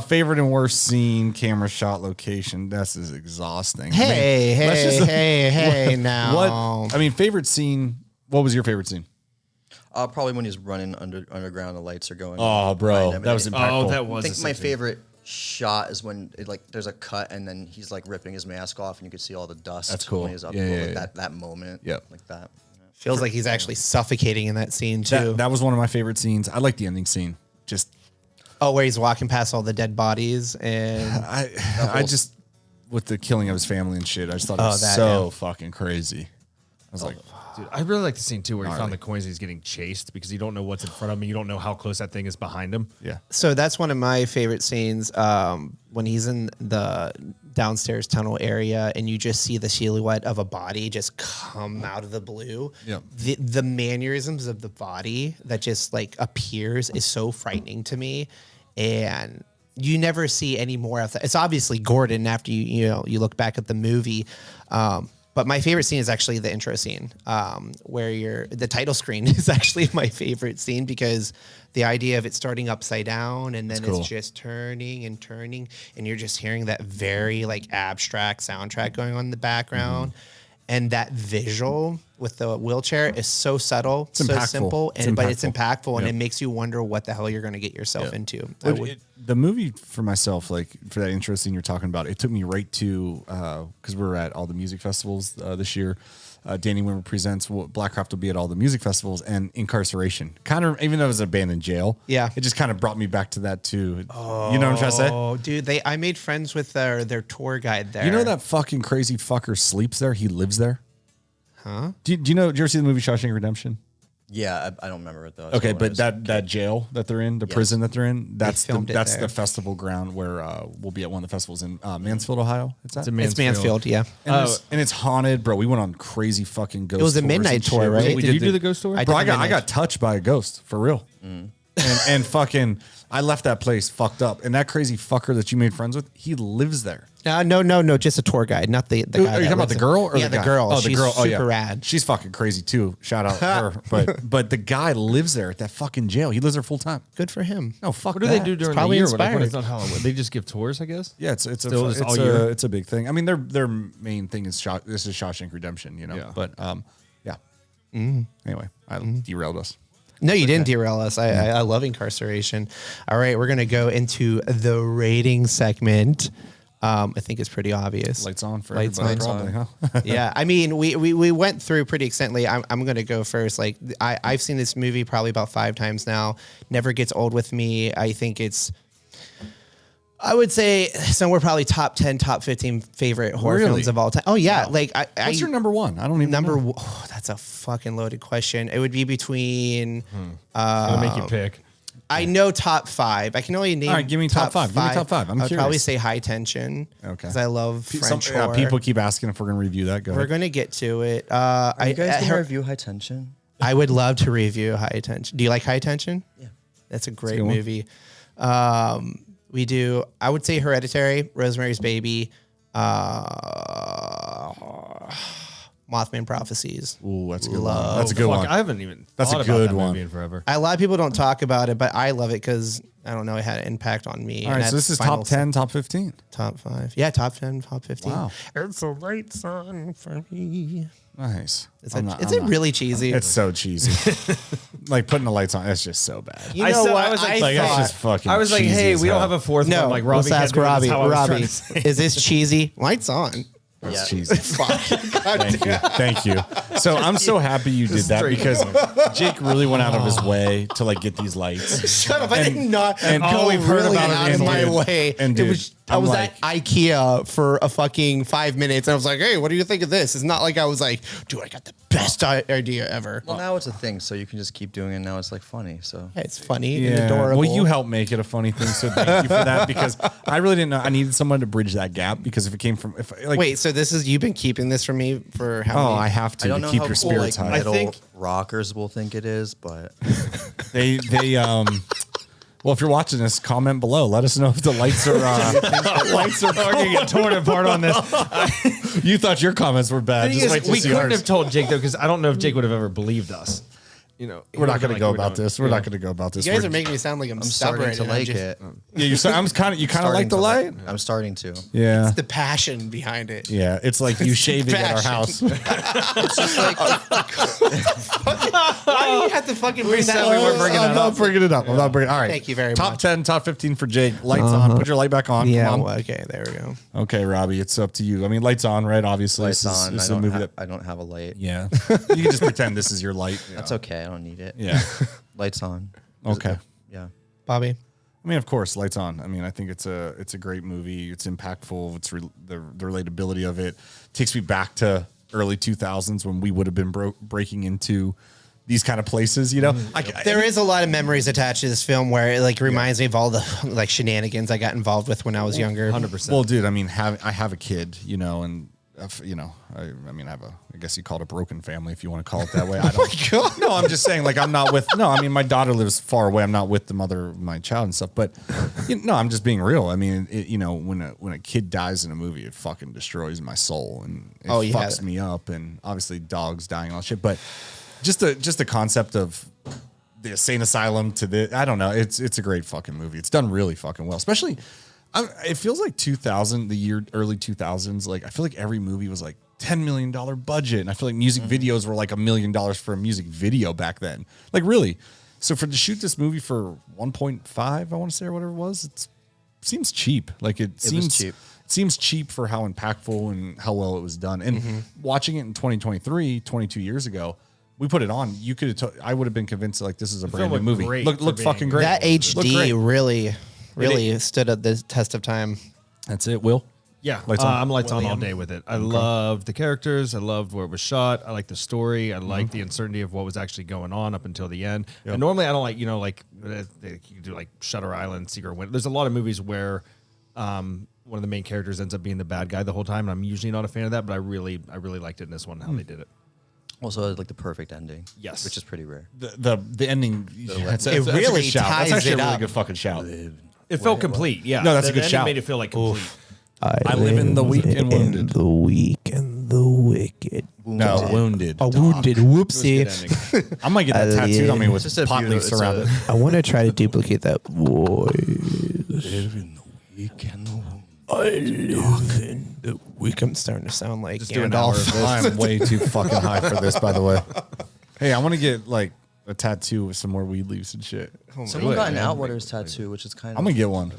Favorite and worst scene, camera shot, location. This is exhausting. Hey, I mean, let's just- hey, now. What? I mean, favorite scene. What was your favorite scene? Probably when he's running underground, the lights are going. Oh, bro, behind him, that was and impactful. Oh, that I was. think a my sick scene. favorite shot is when there's a cut and then he's like ripping his mask off and you could see all the dust. That's cool. When he's up, Yeah, like yeah. that moment. Yep. Like that. Feels like he's actually suffocating in that scene too. That was one of my favorite scenes. I like the ending scene. Just where he's walking past all the dead bodies and I just with the killing of his family and shit. I just thought it was that, so fucking crazy. I was like, Dude, I really like the scene too where he found the coins. He's getting chased because you don't know what's in front of him. You don't know how close that thing is behind him. yeah. so that's one of my favorite scenes when he's in the downstairs tunnel area and you just see the silhouette of a body just come out of the blue. Yep. The mannerisms of the body that just like appears is so frightening to me, and you never see any more of that. It's obviously Gordon after you look back at the movie. But my favorite scene is actually the intro scene, where the title screen is actually my favorite scene because the idea of it starting upside down and then cool. it's just turning and turning, and you're just hearing that very like abstract soundtrack going on in the background. And that visual with the wheelchair is so subtle, so impactful. simple, It's but it's impactful. impactful, and Yep. it makes you wonder what the hell you're going to get yourself into. The movie for myself, like for that intro scene you're talking about, it took me right to because we were at all the music festivals this year. Danny Wimmer presents Blackcraft will be at all the music festivals and Incarceration. Kind of, even though it was abandoned jail, Yeah. it just kind of brought me back to that too. You know what I'm trying to say? Oh, dude, I made friends with their tour guide there. You know that fucking crazy fucker sleeps there? He lives there. Huh? Do you know? Did you ever see the movie Shawshank Redemption? Yeah, I don't remember it though. Okay, but that jail that they're in, the prison that they're in, that's filmed it there. the festival ground where we'll be at one of the festivals in Mansfield, Ohio. It's that. It's Mansfield, yeah. And it's haunted, bro. We went on crazy fucking ghost. It was a tours midnight and tour, shit. right? We Did you do the ghost tour? I Bro, did I the got midnight. touched by a ghost for real. And fucking, I left that place fucked up. And that crazy fucker that you made friends with, he lives there. No, just a tour guide, not the guy. Are you that talking about lives the in- girl? Or yeah, the guy? girl. Oh, the She's girl. Oh, yeah. super rad. She's fucking crazy too. Shout out her. But the guy lives there at that fucking jail. He lives there full time. Good for him. No, fuck What do they that. do during the probably year? Like, when inspired. it's not Halloween, they just give tours, I guess. Yeah, it's Still a just it's all a, year? it's a big thing. I mean, their main thing is this is Shawshank Redemption, you know. Yeah. But yeah. Anyway, I derailed us. No, you didn't derail us. I love Incarceration. All right, we're gonna go into the rating segment. I think it's pretty obvious. Lights on for Lights everybody, on. probably, huh? Yeah, I mean, we went through pretty extently. I'm gonna go first. Like I've seen this movie probably about 5 times now. Never gets old with me. I think I would say somewhere probably top 10, top 15 favorite horror films of all time. Oh yeah, like What's your number one? I don't even know. Oh, that's a fucking loaded question. It would be between. I'll make you pick. I know top 5. I can only name. All right, give me top 5. Give me top 5. I'm I'd curious. probably say High Tension. Okay. Because I love French horror. People keep asking if we're gonna review that. Go We're ahead. gonna get to it. Are you guys gonna review High Tension? I would love to review High Tension. Do you like High Tension? Yeah. That's a great good one. movie. We do, I would say Hereditary, Rosemary's Baby, Mothman Prophecies. Ooh, that's a good one. That's a good one. I haven't even That's a thought good about that one. movie in forever. A lot of people don't talk about it, but I love it because, I don't know, it had an impact on me. All and right, so that's this is final top 10, top 15. Top 5. Yeah, top 10, top 15. Wow. It's a lights on for me. Nice. Is it really cheesy? It's so cheesy. Like putting the lights on, it's just so bad. You know what? I was like, Like, it's thought, just fucking. I was like, cheesy hey, as we don't hell. have a fourth no, one. Like Robbie, let's ask can't do it. That's Robbie. how I was trying Robbie, to say. is this cheesy? Lights on. That's cheesy. Thank you. So I'm so happy you did that because Jake really went out of his way to like get these lights. Shut up! I did not and go all we've heard really about it out of in my dude. way. And It dude, was. I I'm was like- at IKEA for a fucking 5 minutes, and I was like, "Hey, what do you think of this?" It's not like I was like, "Dude, I got the best idea ever." Well, now it's a thing, so you can just keep doing it. Now it's like funny. So Yeah, it's funny and adorable. Well, you helped make it a funny thing, so thank you for that because I really didn't know. I needed someone to bridge that gap because if it came from, if like, Wait, so this is you've been keeping this from me for how oh, many? I have I to don't know keep how your cool spirits like high. metal rockers will think it is, but They well, if you're watching this, comment below. Let us know if the lights are lights are. We're gonna get torn apart on this. You thought your comments were bad. Just wait till We you see couldn't ours. have told Jake though, because I don't know if Jake would have ever believed us. You know, We're not going to go about this. We're not going to go about this. You guys We're- are making me sound like I'm starting stubborn. to and I'm like just- it. Yeah, you kind of like the light. I'm starting to. Yeah, The passion behind it. yeah. It's like you shaving at our passion. house. Why do you have to fucking bring that said we weren't bringing I'm not bringing it up. I'm not bringing. All right. Thank you very top much. 10, top 15 for Jake. Lights on. Put your light back on. Yeah. Come on. Well, okay. There we go. Okay, Robbie. It's up to you. I mean, lights on, right? Obviously, Lights this is, on. This is I a don't, movie that. I don't have a light. Yeah, you can just pretend this is your light. That's okay. I don't need it. Yeah. Lights on. Okay. Yeah. Bobby. I mean, of course, lights on. I mean, I think it's a great movie. It's impactful. It's the relatability of it takes me back to early 2000s when we would have been breaking into these kind of places. You know, There is a lot of memories attached to this film where it like reminds me of all the like shenanigans I got involved with when I was younger. 100%. Well, dude, I mean, I have a kid, you know, and you know, I mean, I have I guess you call it a broken family if you want to call it that way. I don't. No, I'm just saying, like, I'm not with. No, I mean, my daughter lives far away. I'm not with the mother of my child and stuff. But no, I'm just being real. I mean, you know, when a kid dies in a movie, it fucking destroys my soul and it fucks me up. And obviously, dogs dying and all that shit. But just the concept of the insane asylum to the, I don't know. It's a great fucking movie. It's done really fucking well, especially. It feels like 2000, the year early 2000s. Like I feel like every movie was like $10 million budget, and I feel like music videos were like $1 million for a music video back then. Like really, so to shoot this movie for 1.5, I want to say or whatever it was, it seems cheap. Like it seems cheap. It seems cheap for how impactful and how well it was done. And watching it in 2023, 22 years ago. We put it on. You could have. I would have been convinced that, like this is a brand new looked movie. great Look for being- fucking great. That Looked great. HD really stood up the test of time. That's it. Will. Yeah, Lights on. I'm lights on all William. day with it. I loved the characters. I loved where it was shot. I liked the story. I liked the uncertainty of what was actually going on up until the end. And normally I don't like, you know, like you do like Shutter Island, Secret Window. There's a lot of movies where one of the main characters ends up being the bad guy the whole time. And I'm usually not a fan of that, but I really liked it in this one, how they did it. Also, like the perfect ending. Yes. Which is pretty rare. The ending. That's It a really good shout. ties That's actually it a really up. good fucking shout. It felt complete. Yeah. No, that's a The good ending shout. made it feel like complete. I live in the weak and wounded. The weak and the wicked. No, wounded. Oh, wounded. Whoopsie. Good ending. I might get that tattooed on me with It's just a pot leaves beautiful- around it. I want to try to duplicate that voice. I live in the weak. I'm starting to sound like do an hour Gandalf. of I'm way too fucking high for this, by the way. Hey, I want to get like a tattoo with some more weed leaves and shit. Someone got an Outwaters tattoo, which is kind of. I'm gonna get one.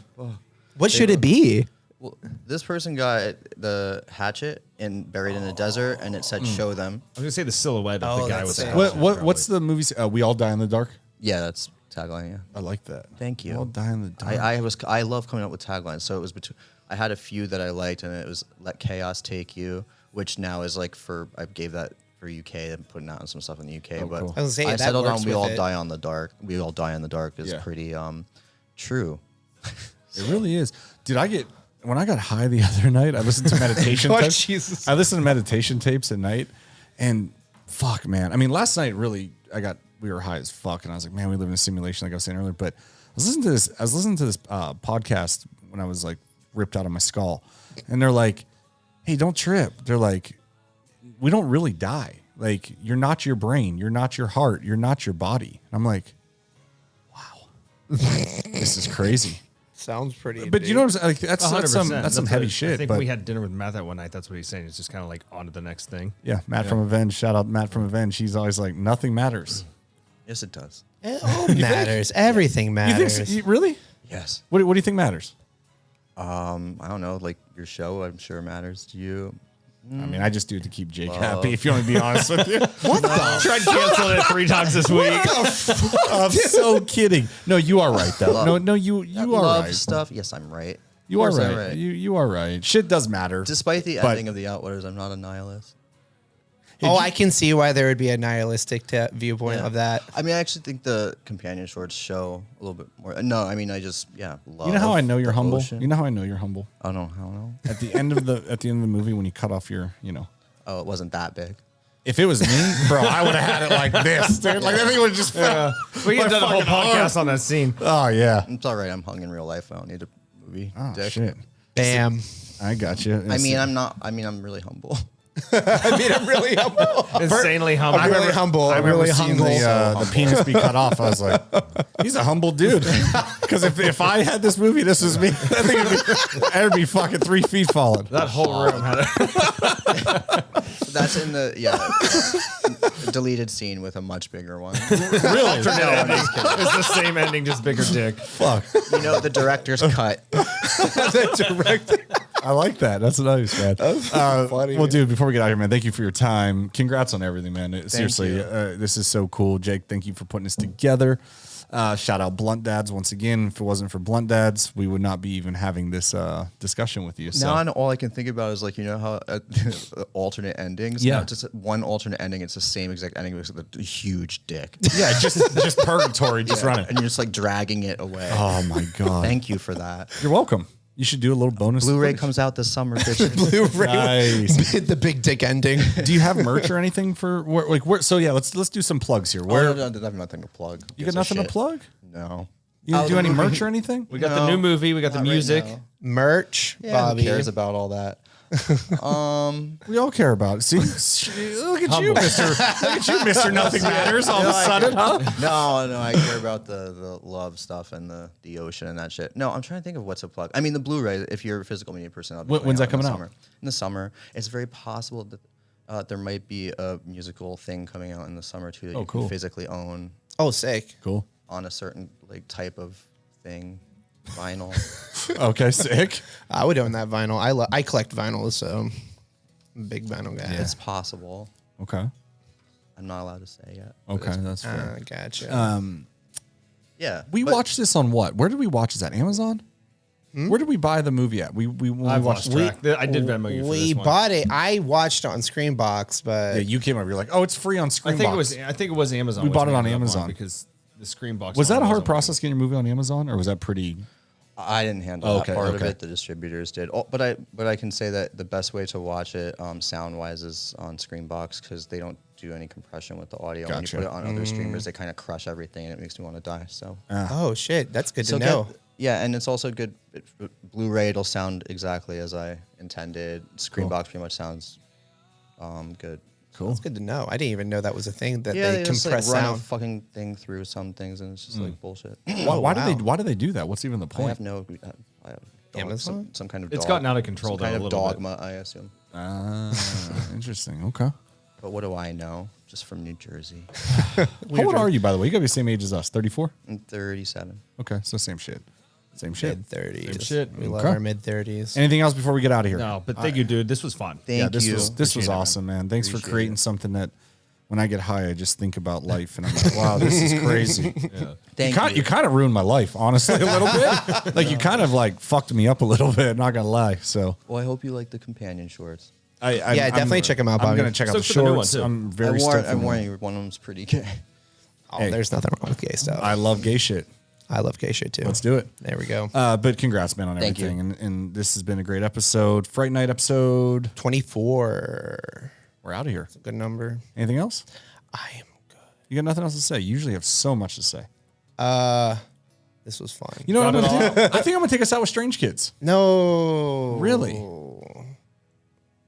What should it be? Well, this person got the hatchet and buried in the desert, and it said "show them." I was gonna say the silhouette of the guy with the sick. hatchet, What's the movie? We All Die in the Dark. Yeah, that's tagline. Yeah, I like that. thank you. We All Die in the Dark. I love coming up with taglines. So it was between. I had a few that I liked, and it was "Let Chaos Take You," which now is like I gave that for UK and putting out some stuff in the UK. But cool. I was gonna say, I that settled on works "We with All it. Die on the Dark." "We All Die in the Dark" is pretty true. It really is. Dude, when I got high the other night, I listened to meditation Oh, tapes. Jesus. I listened to meditation tapes at night, and fuck, man. I mean, last night really, we were high as fuck, and I was like, man, we live in a simulation, like I was saying earlier. But I was listening to this podcast when I was like ripped out of my skull, and they're like, hey, don't trip. They're like, we don't really die. Like, you're not your brain, you're not your heart, you're not your body. And I'm like, wow, this is crazy. Sounds pretty. But you know what I'm saying? Like, that's some 100%. heavy shit. I think but we had dinner with Matt that one night. That's what he's saying. It's just kind of like on to the next thing. yeah, Matt from Avenge. Shout out Matt from Avenge. He's always like, nothing matters. Yes, it does. It all matters. Everything You matters. think? Really? Yes. What do you think matters? I don't know. Like your show, I'm sure matters to you. I mean, I just do it to keep Jake happy. If you want to be honest with you, What the? Tried canceling it 3 times this week. I'm so kidding. No, you are right though. No, you are love right. stuff. Yes, I'm right. You are Of course I'm right. You are right. Shit does matter. Despite the But- ending of the Outwaters, I'm not a nihilist. I can see why there would be a nihilistic viewpoint of that. I mean, I actually think the companion shorts show a little bit more. No, I mean, I just love. You know how I know you're humble? devotion. You know how I know you're humble? I don't know. At the end of the movie when you cut off your, Oh, it wasn't that big. if it was me, bro, I would have had it like this, dude. Like that thing would have just fell. We could have done a whole fucking podcast on that scene. Oh yeah. It's all right. I'm hung in real life. I don't need a movie. Oh dick. shit. Bam. I got you. I mean, I'm really humble. I mean, I'm really humble. Insanely humble. I'm really humble. I I'm remember really seeing humble. the penis be cut off. I was like, he's a humble dude. Because if I had this movie, this was me. I think it'd be fucking 3 feet falling. That whole room had a That's in the deleted scene with a much bigger one. Really? It's the same ending, just bigger dick. Fuck. You know, the director's cut. I like that. That's nice, man. funny, Well, dude, before we get out of here, man, thank you for your time. Congrats on everything, man. Seriously, you. This is so cool. Jake, thank you for putting this together. Shout out Blunt Dads once again. If it wasn't for Blunt Dads, we would not be even having this discussion with you. So. Now, and all I can think about is like, you know how alternate endings. Yeah. Not just one alternate ending. It's the same exact ending with a huge dick. Yeah, just purgatory, just running. And you're just like dragging it away. Oh my god! Thank you for that. You're welcome. You should do a little bonus. Blu-ray footage. comes out this summer, bitches. Blu-ray. Nice. The big dick ending. Do you have merch or anything for where? So yeah, let's do some plugs here. Where Where I have nothing to plug. you got nothing to plug? No. You didn't do any merch or anything? We got the new movie. We got the Not right music. now. Merch. Yeah, Bobby. who cares about all that? We all care about it. See, look at you, Mister. Look at you, Mister. Nothing matters. All of a sudden, huh? No, I care about the love stuff and the ocean and that shit. No, I'm trying to think of what's a plug. I mean, the Blu-ray, if you're a physical media person, that'll be When's that in the coming out? summer. In the summer. It's very possible that there might be a musical thing coming out in the summer too that you cool. can physically own Oh, sick. Cool. on a certain like type of thing, vinyl. Okay, sick. I would own that vinyl. I collect vinyls, so I'm a big vinyl guy. It's possible. Okay. I'm not allowed to say yet. but Okay, it's- that's fair. Gotcha. yeah. We but watched this on what? Where did we watch this at? Amazon? Where did we buy the movie at? When we I've watched lost track. I did Venmo you for we this one. bought it. I watched it on ScreamBox, but Yeah, you came over. You're like, oh, it's free on ScreamBox. I think it was Amazon. We which bought it made on that one Amazon. because the SCREAMBOX. Was that a hard wasn't process getting your movie on Amazon, or was that pretty? I didn't handle Okay, that part of okay. it. The distributors did. Oh, but I can say that the best way to watch it sound wise is on ScreamBox because they don't do any compression with the audio. When you Gotcha. put it on other streamers, they kind of crush everything and it makes me want to die. So oh shit, that's good So to know. yeah, and it's also good. Blu-ray, it'll sound exactly as I intended. ScreamBox pretty much sounds good. Cool. It's good to know. I didn't even know that was a thing that Yeah, they just compress like run a sound. fucking thing through some things and it's just like bullshit. Why do wow. they? Why do they do that? What's even the I point? have no. I have Amazon? some kind of. It's dog- gotten out of control, Some though, kind a of little bit. dogma, I assume. Interesting. Okay. But what do I know? Just from New Jersey. How old are you, by the way? You got to be the same age as us. 34. I'm 37. Okay, so same shit. Same shit. Mid-30s. Same shit. We love Okay. our mid-30s. Anything else before we get out of here? No, but thank you, dude. This was fun. Thank this you. was Appreciate it, awesome, man. Thanks for Appreciate creating something that when I get high, I just think about life and I'm like, wow, this is crazy. Thank You kind of ruined my life, honestly, a little bit. Like you kind of like fucked me up a little bit. Not gonna lie. So Well, I hope you like the companion shorts. Definitely check them out, I'm Bobby. gonna check out the Stoked for the new one, shorts. too. I'm very stoked. I'm warning you, one of them's pretty gay. Oh, Hey. there's nothing wrong with gay stuff. I love gay shit. I love gay shit too. Let's do it. There we go. But congrats, man, on Thank you. everything. And this has been a great episode. Fright Night episode. 24. We're out of here. Good number. Anything else? I am good. You got nothing else to say. You usually have so much to say. This was fun. You know what I'm gonna do? I think I'm gonna take us out with Strange Kids. No. Really?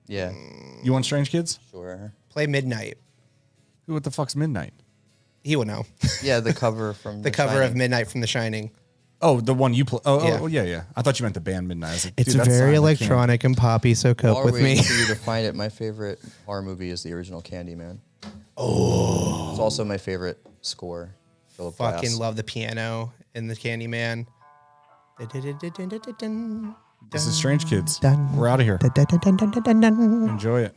Yeah, You want Strange Kids? sure. Play Midnight. Who? What the fuck's Midnight? He will know. Yeah, the cover from The cover of Shining. Midnight from The Shining. Oh, the one you play. Oh, Yeah. yeah. I thought you meant the band Midnight. I was like, It's dude, that's very signed. I can't. electronic and poppy, so cope While with we're me. waiting for you to find it, my favorite horror movie is the original Candyman. Oh, it's also my favorite score. Philip Fucking Glass. love the piano in the Candyman. This is Strange Kids. Dun. We're out of here. Dun, dun, dun, dun, dun, dun. Enjoy it.